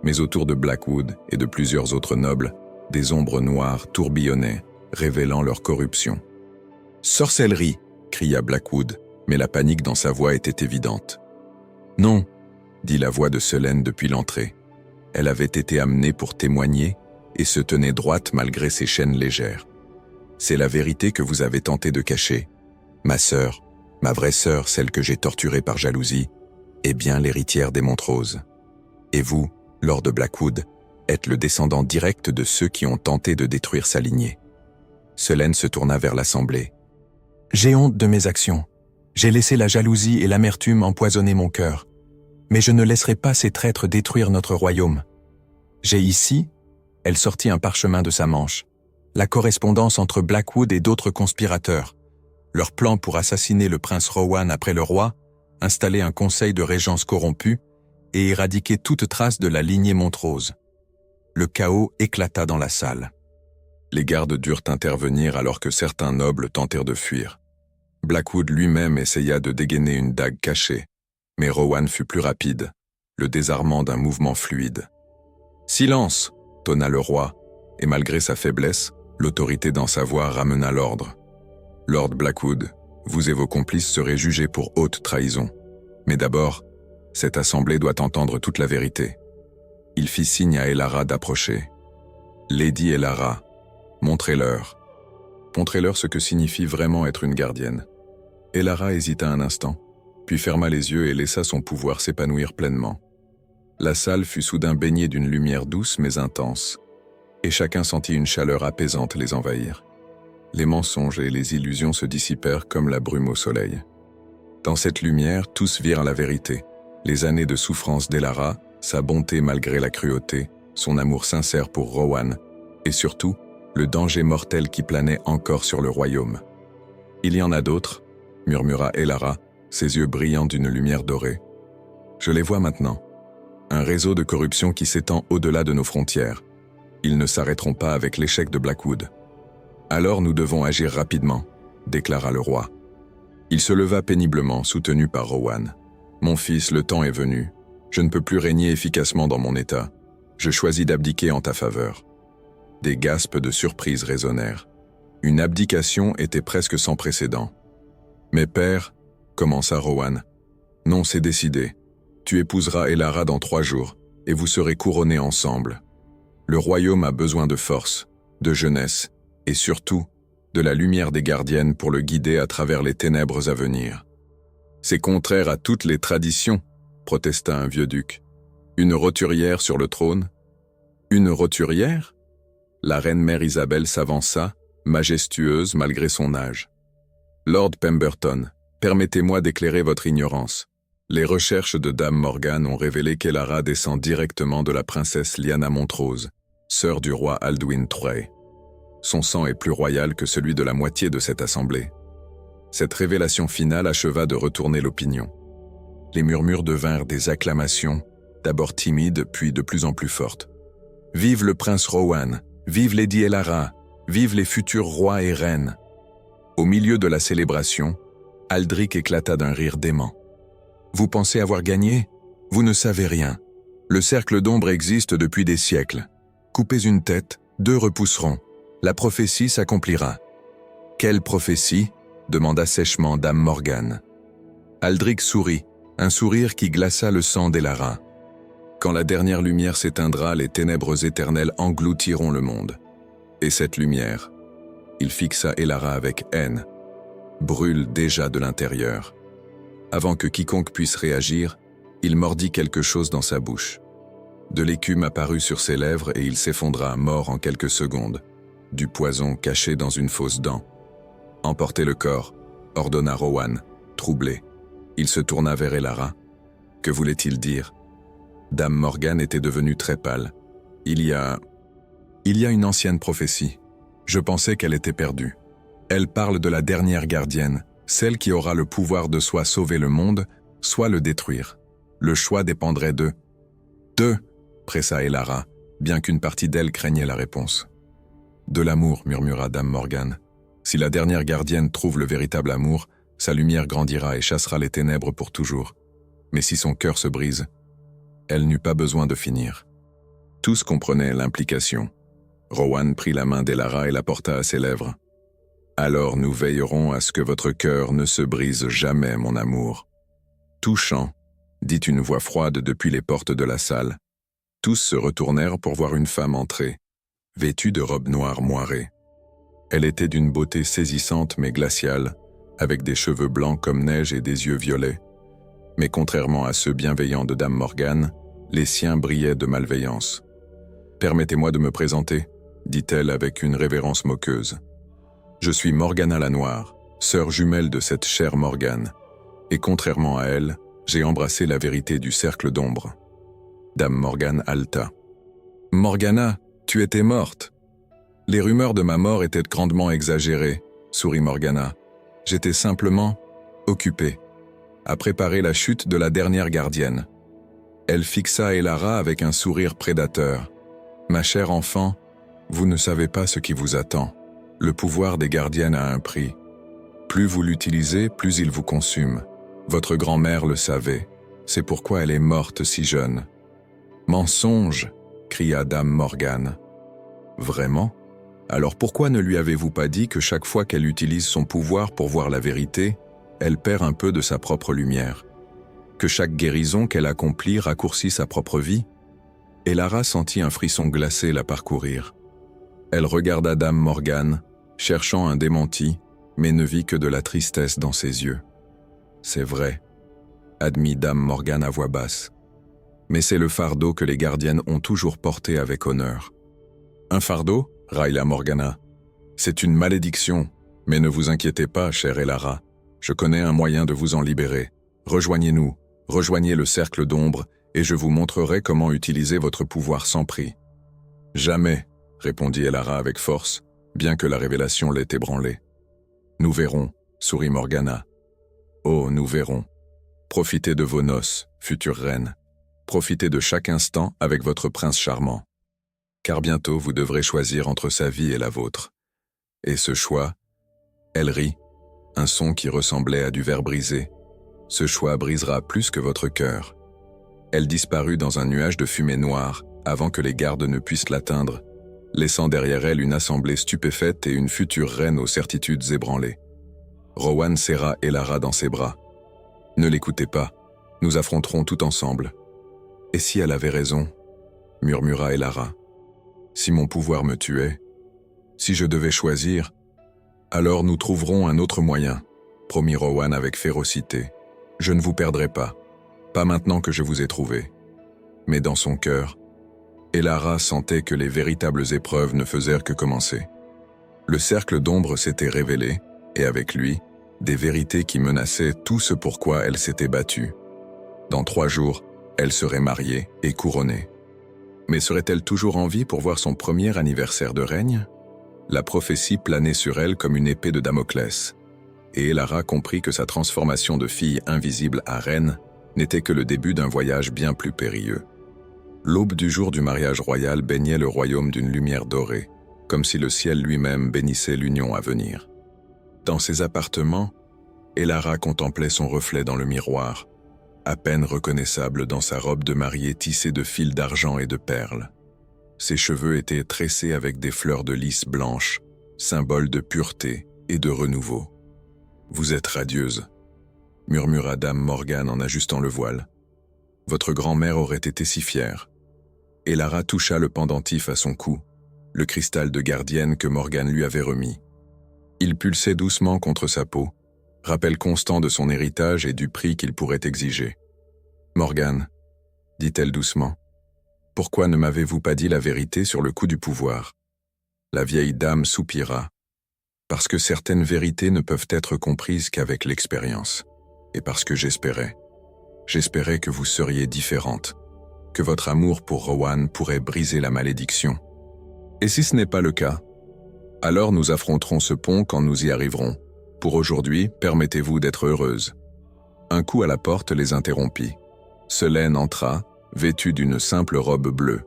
Mais autour de Blackwood et de plusieurs autres nobles, des ombres noires tourbillonnaient, révélant leur corruption. « Sorcellerie !» cria Blackwood, mais la panique dans sa voix était évidente. « Non !» dit la voix de Selene depuis l'entrée. Elle avait été amenée pour témoigner et se tenait droite malgré ses chaînes légères. « C'est la vérité que vous avez tenté de cacher. Ma sœur, ma vraie sœur, celle que j'ai torturée par jalousie, est bien l'héritière des Montrose. Et vous, Lord Blackwood, êtes le descendant direct de ceux qui ont tenté de détruire sa lignée. » Selene se tourna vers l'assemblée. « J'ai honte de mes actions. J'ai laissé la jalousie et l'amertume empoisonner mon cœur. Mais je ne laisserai pas ces traîtres détruire notre royaume. J'ai ici, elle sortit un parchemin de sa manche, la correspondance entre Blackwood et d'autres conspirateurs, leur plan pour assassiner le prince Rowan après le roi, installer un conseil de régence corrompu et éradiquer toute trace de la lignée Montrose. Le chaos éclata dans la salle. Les gardes durent intervenir alors que certains nobles tentèrent de fuir. Blackwood lui-même essaya de dégainer une dague cachée, mais Rowan fut plus rapide, le désarmant d'un mouvement fluide. « Silence !» tonna le roi, et malgré sa faiblesse, l'autorité dans sa voix ramena l'ordre. « Lord Blackwood, vous et vos complices serez jugés pour haute trahison. Mais d'abord, cette assemblée doit entendre toute la vérité. » Il fit signe à Elara d'approcher. « Lady Elara, montrez-leur. Montrez-leur ce que signifie vraiment être une gardienne. » Elara hésita un instant, puis ferma les yeux et laissa son pouvoir s'épanouir pleinement. La salle fut soudain baignée d'une lumière douce mais intense, et chacun sentit une chaleur apaisante les envahir. Les mensonges et les illusions se dissipèrent comme la brume au soleil. Dans cette lumière, tous virent la vérité, les années de souffrance d'Elara, sa bonté malgré la cruauté, son amour sincère pour Rowan, et surtout, le danger mortel qui planait encore sur le royaume. « Il y en a d'autres » murmura Elara, ses yeux brillants d'une lumière dorée. « Je les vois maintenant. Un réseau de corruption qui s'étend au-delà de nos frontières. Ils ne s'arrêteront pas avec l'échec de Blackwood. Alors nous devons agir rapidement, déclara le roi. Il se leva péniblement, soutenu par Rowan. « Mon fils, le temps est venu. Je ne peux plus régner efficacement dans mon état. Je choisis d'abdiquer en ta faveur. » Des gaspes de surprise résonnèrent. Une abdication était presque sans précédent. « Mais père, » commença Rowan. « Non, c'est décidé. Tu épouseras Elara dans 3 jours, et vous serez couronnés ensemble. Le royaume a besoin de force, de jeunesse, et surtout, de la lumière des gardiennes pour le guider à travers les ténèbres à venir. » « C'est contraire à toutes les traditions, » protesta un vieux duc. « Une roturière sur le trône ?»« Une roturière ?» La reine-mère Isabelle s'avança, majestueuse malgré son âge. « Lord Pemberton, permettez-moi d'éclairer votre ignorance. Les recherches de Dame Morgan ont révélé qu'Elara descend directement de la princesse Lyanna Montrose, sœur du roi Alduin III. Son sang est plus royal que celui de la moitié de cette assemblée. » Cette révélation finale acheva de retourner l'opinion. Les murmures devinrent des acclamations, d'abord timides puis de plus en plus fortes. « Vive le prince Rowan! Vive Lady Elara! Vive les futurs rois et reines !» Au milieu de la célébration, Aldric éclata d'un rire dément. « Vous pensez avoir gagné? Vous ne savez rien. Le cercle d'ombre existe depuis des siècles. Coupez une tête, 2 repousseront. La prophétie s'accomplira. » « Quelle prophétie ?» demanda sèchement Dame Morgan. Aldric sourit, un sourire qui glaça le sang d'Elara. « Quand la dernière lumière s'éteindra, les ténèbres éternelles engloutiront le monde. Et cette lumière, Il fixa Elara avec haine. Brûle déjà de l'intérieur. Avant que quiconque puisse réagir, il mordit quelque chose dans sa bouche. De l'écume apparut sur ses lèvres et il s'effondra, mort en quelques secondes. Du poison caché dans une fausse dent. « Emportez le corps », ordonna Rowan, troublé. Il se tourna vers Elara. Que voulait-il dire? Dame Morgan était devenue très pâle. Il y a une ancienne prophétie. Je pensais qu'elle était perdue. Elle parle de la dernière gardienne, celle qui aura le pouvoir de soit sauver le monde, soit le détruire. Le choix dépendrait d'eux. D'eux, pressa Elara, bien qu'une partie d'elle craignait la réponse. De l'amour, murmura Dame Morgan. Si la dernière gardienne trouve le véritable amour, sa lumière grandira et chassera les ténèbres pour toujours. Mais si son cœur se brise, elle n'eut pas besoin de finir. Tous comprenaient l'implication. Rowan prit la main d'Elara et la porta à ses lèvres. « Alors nous veillerons à ce que votre cœur ne se brise jamais, mon amour. » Touchant, dit une voix froide depuis les portes de la salle. Tous se retournèrent pour voir une femme entrer, vêtue de robe noire moirée. Elle était d'une beauté saisissante mais glaciale, avec des cheveux blancs comme neige et des yeux violets. Mais contrairement à ceux bienveillants de Dame Morgan, les siens brillaient de malveillance. « Permettez-moi de me présenter », dit-elle avec une révérence moqueuse. « Je suis Morgana la Noire, sœur jumelle de cette chère Morgane, et contrairement à elle, j'ai embrassé la vérité du cercle d'ombre. » Dame Morgan haleta. « Morgana, tu étais morte. » « Les rumeurs de ma mort étaient grandement exagérées, » sourit Morgana. « J'étais simplement occupée à préparer la chute de la dernière gardienne. » Elle fixa Elara avec un sourire prédateur. « Ma chère enfant, vous ne savez pas ce qui vous attend. Le pouvoir des gardiennes a un prix. Plus vous l'utilisez, plus il vous consume. Votre grand-mère le savait. C'est pourquoi elle est morte si jeune. »« Mensonge !» cria Dame Morgan. « Vraiment ? Alors pourquoi ne lui avez-vous pas dit que chaque fois qu'elle utilise son pouvoir pour voir la vérité, elle perd un peu de sa propre lumière? Que chaque guérison qu'elle accomplit raccourcit sa propre vie ?» Elara sentit un frisson glacé la parcourir. Elle regarda Dame Morgan, cherchant un démenti, mais ne vit que de la tristesse dans ses yeux. « C'est vrai », admit Dame Morgan à voix basse. « Mais c'est le fardeau que les gardiennes ont toujours porté avec honneur. »« Un fardeau ?» railla Morgana. « C'est une malédiction, mais ne vous inquiétez pas, chère Elara. Je connais un moyen de vous en libérer. Rejoignez-nous, rejoignez le cercle d'ombre, et je vous montrerai comment utiliser votre pouvoir sans prix. »« Jamais, » répondit Elara avec force, bien que la révélation l'ait ébranlée. « Nous verrons, » sourit Morgana. « Oh, nous verrons. Profitez de vos noces, future reine. Profitez de chaque instant avec votre prince charmant. Car bientôt vous devrez choisir entre sa vie et la vôtre. Et ce choix, » elle rit, un son qui ressemblait à du verre brisé. « Ce choix brisera plus que votre cœur. » Elle disparut dans un nuage de fumée noire avant que les gardes ne puissent l'atteindre, laissant derrière elle une assemblée stupéfaite et une future reine aux certitudes ébranlées. Rowan serra Elara dans ses bras. « Ne l'écoutez pas, nous affronterons tout ensemble. »« Et si elle avait raison ?» murmura Elara. « Si mon pouvoir me tuait, si je devais choisir, alors nous trouverons un autre moyen, » promit Rowan avec férocité. « Je ne vous perdrai pas. Pas maintenant que je vous ai trouvé. » Mais dans son cœur, Elara sentait que les véritables épreuves ne faisaient que commencer. Le cercle d'ombre s'était révélé, et avec lui, des vérités qui menaçaient tout ce pourquoi elle s'était battue. Dans 3 jours, elle serait mariée et couronnée. Mais serait-elle toujours en vie pour voir son premier anniversaire de règne? La prophétie planait sur elle comme une épée de Damoclès, et Elara comprit que sa transformation de fille invisible à reine n'était que le début d'un voyage bien plus périlleux. L'aube du jour du mariage royal baignait le royaume d'une lumière dorée, comme si le ciel lui-même bénissait l'union à venir. Dans ses appartements, Elara contemplait son reflet dans le miroir, à peine reconnaissable dans sa robe de mariée tissée de fils d'argent et de perles. Ses cheveux étaient tressés avec des fleurs de lys blanches, symbole de pureté et de renouveau. « Vous êtes radieuse », murmura Dame Morgan en ajustant le voile. « Votre grand-mère aurait été si fière. » Elara toucha le pendentif à son cou, le cristal de gardienne que Morgan lui avait remis. Il pulsait doucement contre sa peau, rappel constant de son héritage et du prix qu'il pourrait exiger. « Morgane, dit-elle doucement, pourquoi ne m'avez-vous pas dit la vérité sur le coup du pouvoir ?» La vieille dame soupira. « Parce que certaines vérités ne peuvent être comprises qu'avec l'expérience. Et parce que j'espérais que vous seriez différente, que votre amour pour Rowan pourrait briser la malédiction. Et si ce n'est pas le cas, alors nous affronterons ce pont quand nous y arriverons. Pour aujourd'hui, permettez-vous d'être heureuse. » Un coup à la porte les interrompit. Selène entra, vêtue d'une simple robe bleue.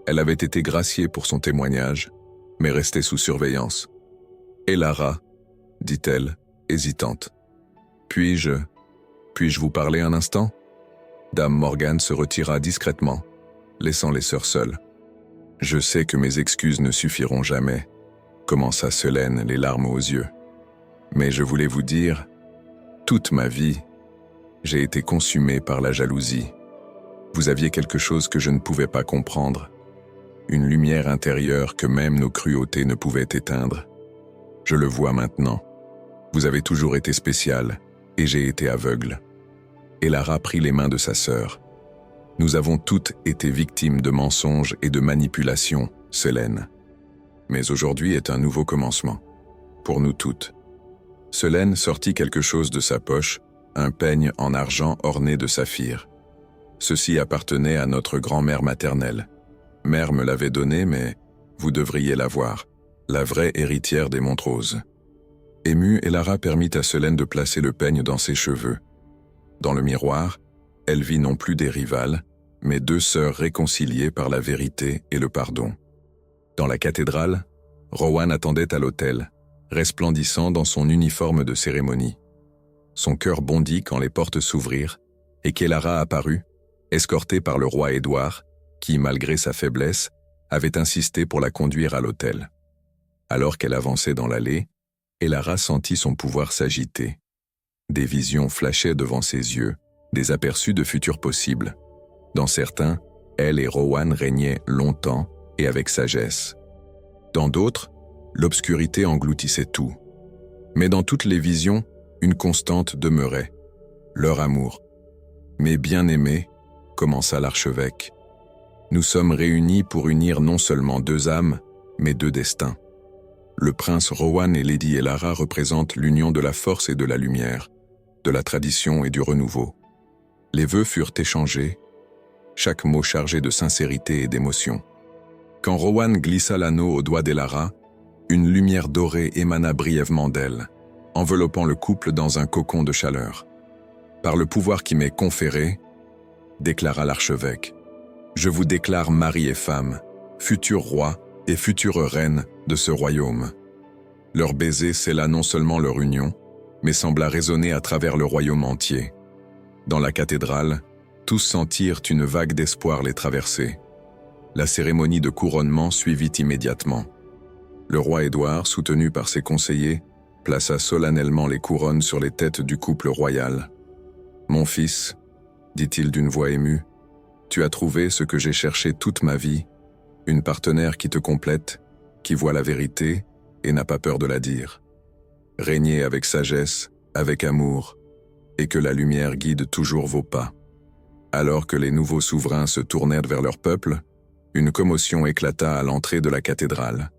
Elle avait été graciée pour son témoignage, mais restait sous surveillance. « Et Lara ?» dit-elle, hésitante. « Puis-je vous parler un instant ?» Dame Morgane se retira discrètement, laissant les sœurs seules. « Je sais que mes excuses ne suffiront jamais, » commença Selène, les larmes aux yeux. « Mais je voulais vous dire, toute ma vie, j'ai été consumée par la jalousie. Vous aviez quelque chose que je ne pouvais pas comprendre, une lumière intérieure que même nos cruautés ne pouvaient éteindre. Je le vois maintenant. Vous avez toujours été spéciale, et j'ai été aveugle. » Et Lara prit les mains de sa sœur. « Nous avons toutes été victimes de mensonges et de manipulations, Selène. Mais aujourd'hui est un nouveau commencement, pour nous toutes. » Selène sortit quelque chose de sa poche, un peigne en argent orné de saphir. Ceci appartenait à notre grand-mère maternelle. Mère me l'avait donné, mais vous devriez la voir, la vraie héritière des Montrose. Émue, Elara permit à Selène de placer le peigne dans ses cheveux. Dans le miroir, elle vit non plus des rivales, mais deux sœurs réconciliées par la vérité et le pardon. Dans la cathédrale, Rowan attendait à l'autel, resplendissant dans son uniforme de cérémonie. Son cœur bondit quand les portes s'ouvrirent et qu'Elara apparut, escortée par le roi Édouard, qui, malgré sa faiblesse, avait insisté pour la conduire à l'autel. Alors qu'elle avançait dans l'allée, Elara sentit son pouvoir s'agiter. Des visions flashaient devant ses yeux, des aperçus de futurs possibles. Dans certains, elle et Rowan régnaient longtemps et avec sagesse. Dans d'autres, l'obscurité engloutissait tout. Mais dans toutes les visions, une constante demeurait, leur amour. « Mes bien-aimés, » commença l'archevêque, « nous sommes réunis pour unir non seulement deux âmes, mais deux destins. Le prince Rowan et Lady Elara représentent l'union de la force et de la lumière, de la tradition et du renouveau. » Les vœux furent échangés, chaque mot chargé de sincérité et d'émotion. Quand Rowan glissa l'anneau au doigt d'Elara, une lumière dorée émana brièvement d'elle, enveloppant le couple dans un cocon de chaleur. « Par le pouvoir qui m'est conféré, » déclara l'archevêque, « je vous déclare mari et femme, futur roi et future reine de ce royaume. » Leur baiser scella non seulement leur union, mais sembla résonner à travers le royaume entier. Dans la cathédrale, tous sentirent une vague d'espoir les traverser. La cérémonie de couronnement suivit immédiatement. Le roi Édouard, soutenu par ses conseillers, plaça solennellement les couronnes sur les têtes du couple royal. « Mon fils, » dit-il d'une voix émue, « tu as trouvé ce que j'ai cherché toute ma vie, une partenaire qui te complète, qui voit la vérité et n'a pas peur de la dire. Régnez avec sagesse, avec amour, et que la lumière guide toujours vos pas. » Alors que les nouveaux souverains se tournèrent vers leur peuple, une commotion éclata à l'entrée de la cathédrale.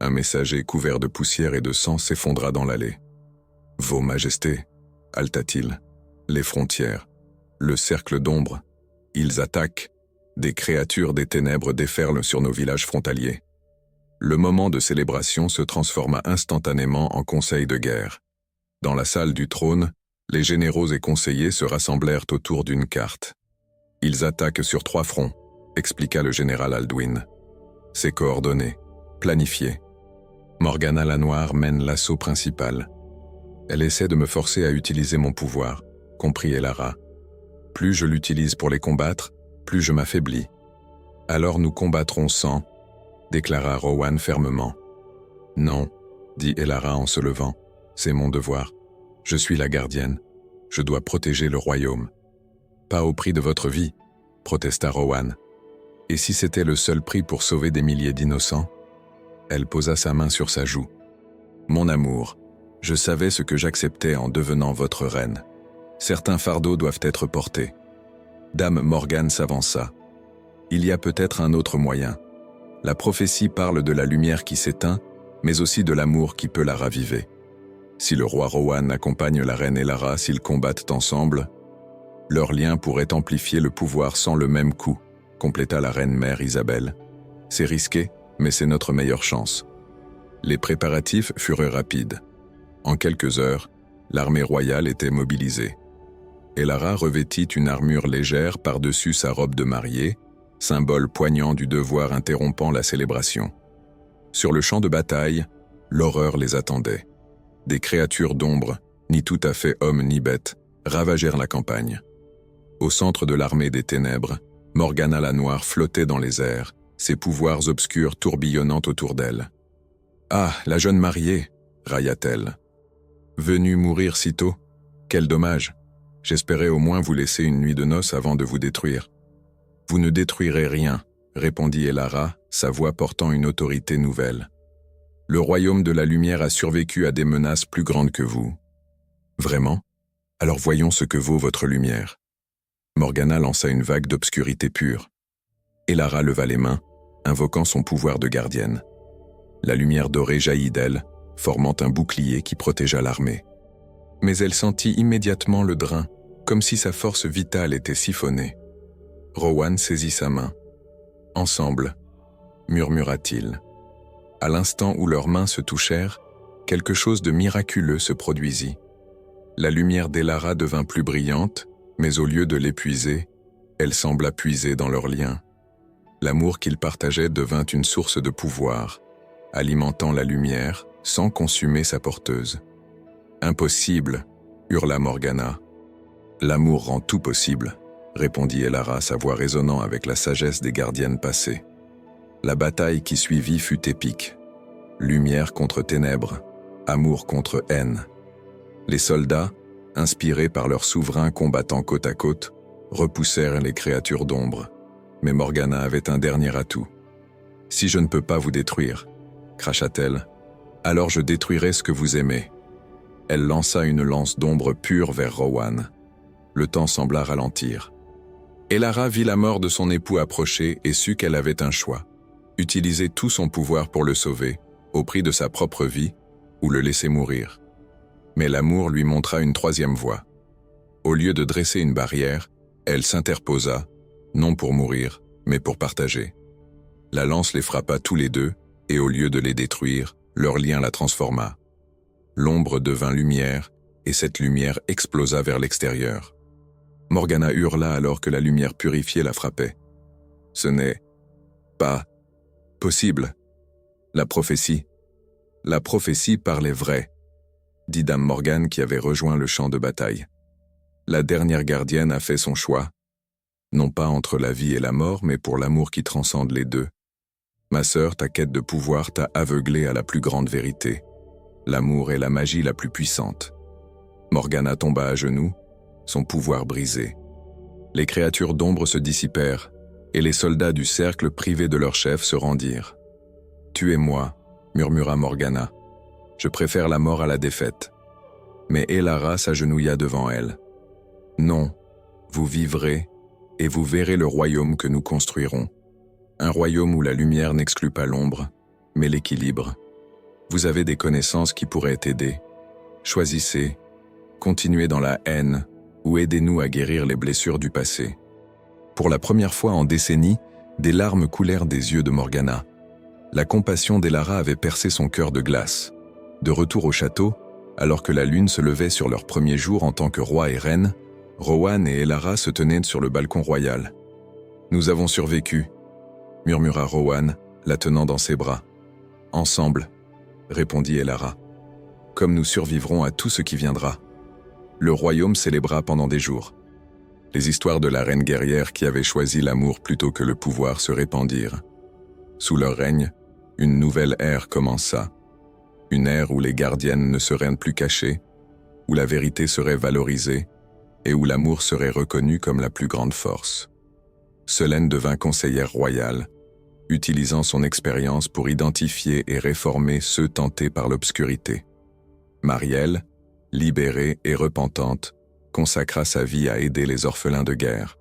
Un messager couvert de poussière et de sang s'effondra dans l'allée. « Vos majestés, » haleta-t-il, « les frontières, le cercle d'ombre, ils attaquent, des créatures des ténèbres déferlent sur nos villages frontaliers. » Le moment de célébration se transforma instantanément en conseil de guerre. Dans la salle du trône, les généraux et conseillers se rassemblèrent autour d'une carte. « Ils attaquent sur 3 fronts, » expliqua le général Aldwin. « C'est coordonné, planifié. Morgana la Noire mène l'assaut principal. Elle essaie de me forcer à utiliser mon pouvoir, comprit Elara. Plus je l'utilise pour les combattre, plus je m'affaiblis. Alors nous combattrons sans, » déclara Rowan fermement. « Non, » dit Elara en se levant, « c'est mon devoir. Je suis la gardienne. Je dois protéger le royaume. »« Pas au prix de votre vie, » protesta Rowan. « Et si c'était le seul prix pour sauver des milliers d'innocents ?» Elle posa sa main sur sa joue. Mon amour, je savais ce que j'acceptais en devenant votre reine. Certains fardeaux doivent être portés. Dame Morgane s'avança. Il y a peut-être un autre moyen. La prophétie parle de la lumière qui s'éteint, mais aussi de l'amour qui peut la raviver. Si le roi Rohan accompagne la reine Elara s'ils combattent ensemble, leur lien pourrait amplifier le pouvoir sans le même coup, compléta la reine-mère Isabelle. C'est risqué, mais c'est notre meilleure chance. Les préparatifs furent rapides. En quelques heures, l'armée royale était mobilisée. Elara revêtit une armure légère par-dessus sa robe de mariée, symbole poignant du devoir interrompant la célébration. Sur le champ de bataille, l'horreur les attendait. Des créatures d'ombre, ni tout à fait hommes ni bêtes, ravagèrent la campagne. Au centre de l'armée des ténèbres, Morgana la Noire flottait dans les airs, ses pouvoirs obscurs tourbillonnant autour d'elle. « Ah, la jeune mariée !» railla-t-elle. « Venue mourir si tôt ? Quel dommage ! J'espérais au moins vous laisser une nuit de noces avant de vous détruire. »« Vous ne détruirez rien, » répondit Elara, sa voix portant une autorité nouvelle. « Le royaume de la lumière a survécu à des menaces plus grandes que vous. »« Vraiment ? Alors voyons ce que vaut votre lumière. » Morgana lança une vague d'obscurité pure. Elara leva les mains, invoquant son pouvoir de gardienne. La lumière dorée jaillit d'elle, formant un bouclier qui protégea l'armée. Mais elle sentit immédiatement le drain, comme si sa force vitale était siphonnée. Rohan saisit sa main. « Ensemble », murmura-t-il. À l'instant où leurs mains se touchèrent, quelque chose de miraculeux se produisit. La lumière d'Elara devint plus brillante, mais au lieu de l'épuiser, elle sembla puiser dans leurs liens. L'amour qu'ils partageaient devint une source de pouvoir, alimentant la lumière sans consumer sa porteuse. « Impossible !» hurla Morgana. « L'amour rend tout possible !» répondit Elara, sa voix résonnant avec la sagesse des gardiennes passées. La bataille qui suivit fut épique. Lumière contre ténèbres, amour contre haine. Les soldats, inspirés par leurs souverains combattant côte à côte, repoussèrent les créatures d'ombre. Mais Morgana avait un dernier atout. « Si je ne peux pas vous détruire, » cracha-t-elle, « alors je détruirai ce que vous aimez. » Elle lança une lance d'ombre pure vers Rohan. Le temps sembla ralentir. Elara vit la mort de son époux approcher et sut qu'elle avait un choix. Utiliser tout son pouvoir pour le sauver, au prix de sa propre vie, ou le laisser mourir. Mais l'amour lui montra une troisième voie. Au lieu de dresser une barrière, elle s'interposa, non pour mourir, mais pour partager. La lance les frappa tous les deux, et au lieu de les détruire, leur lien la transforma. L'ombre devint lumière, et cette lumière explosa vers l'extérieur. Morgana hurla alors que la lumière purifiée la frappait. Ce n'est pas possible. La prophétie parlait vrai, dit Dame Morgane qui avait rejoint le champ de bataille. La dernière gardienne a fait son choix, non pas entre la vie et la mort, mais pour l'amour qui transcende les deux. Ma sœur, ta quête de pouvoir t'a aveuglée à la plus grande vérité. L'amour est la magie la plus puissante. Morgana tomba à genoux, son pouvoir brisé. Les créatures d'ombre se dissipèrent, et les soldats du cercle privés de leur chef se rendirent. « Tuez-moi », murmura Morgana. « Je préfère la mort à la défaite. » Mais Elara s'agenouilla devant elle. « Non, vous vivrez, et vous verrez le royaume que nous construirons. Un royaume où la lumière n'exclut pas l'ombre, mais l'équilibre. Vous avez des connaissances qui pourraient t'aider. Choisissez, continuez dans la haine, ou aidez-nous à guérir les blessures du passé. » Pour la première fois en décennies, des larmes coulèrent des yeux de Morgana. La compassion d'Elara avait percé son cœur de glace. De retour au château, alors que la lune se levait sur leur premier jour en tant que roi et reine, Rohan et Elara se tenaient sur le balcon royal. « Nous avons survécu », murmura Rohan, la tenant dans ses bras. « Ensemble », répondit Elara. « Comme nous survivrons à tout ce qui viendra. » Le royaume célébra pendant des jours. Les histoires de la reine guerrière qui avait choisi l'amour plutôt que le pouvoir se répandirent. Sous leur règne, une nouvelle ère commença. Une ère où les gardiennes ne seraient plus cachées, où la vérité serait valorisée et où l'amour serait reconnu comme la plus grande force. Selene devint conseillère royale, utilisant son expérience pour identifier et réformer ceux tentés par l'obscurité. Marielle, libérée et repentante, consacra sa vie à aider les orphelins de guerre.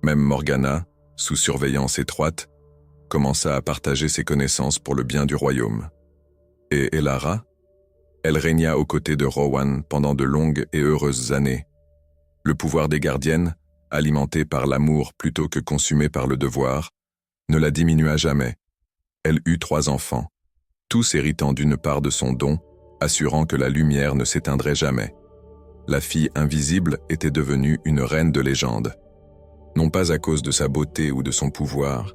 Même Morgana, sous surveillance étroite, commença à partager ses connaissances pour le bien du royaume. Et Elara? Elle régna aux côtés de Rowan pendant de longues et heureuses années. Le pouvoir des gardiennes, alimenté par l'amour plutôt que consumé par le devoir, ne la diminua jamais. Elle eut 3 enfants, tous héritant d'une part de son don, assurant que la lumière ne s'éteindrait jamais. La fille invisible était devenue une reine de légende, non pas à cause de sa beauté ou de son pouvoir,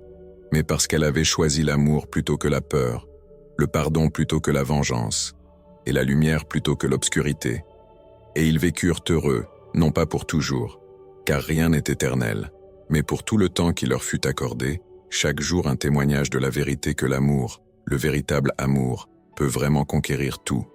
mais parce qu'elle avait choisi l'amour plutôt que la peur, le pardon plutôt que la vengeance, et la lumière plutôt que l'obscurité. Et ils vécurent heureux, non pas pour toujours, car rien n'est éternel, mais pour tout le temps qui leur fut accordé, chaque jour un témoignage de la vérité que l'amour, le véritable amour, peut vraiment conquérir tout.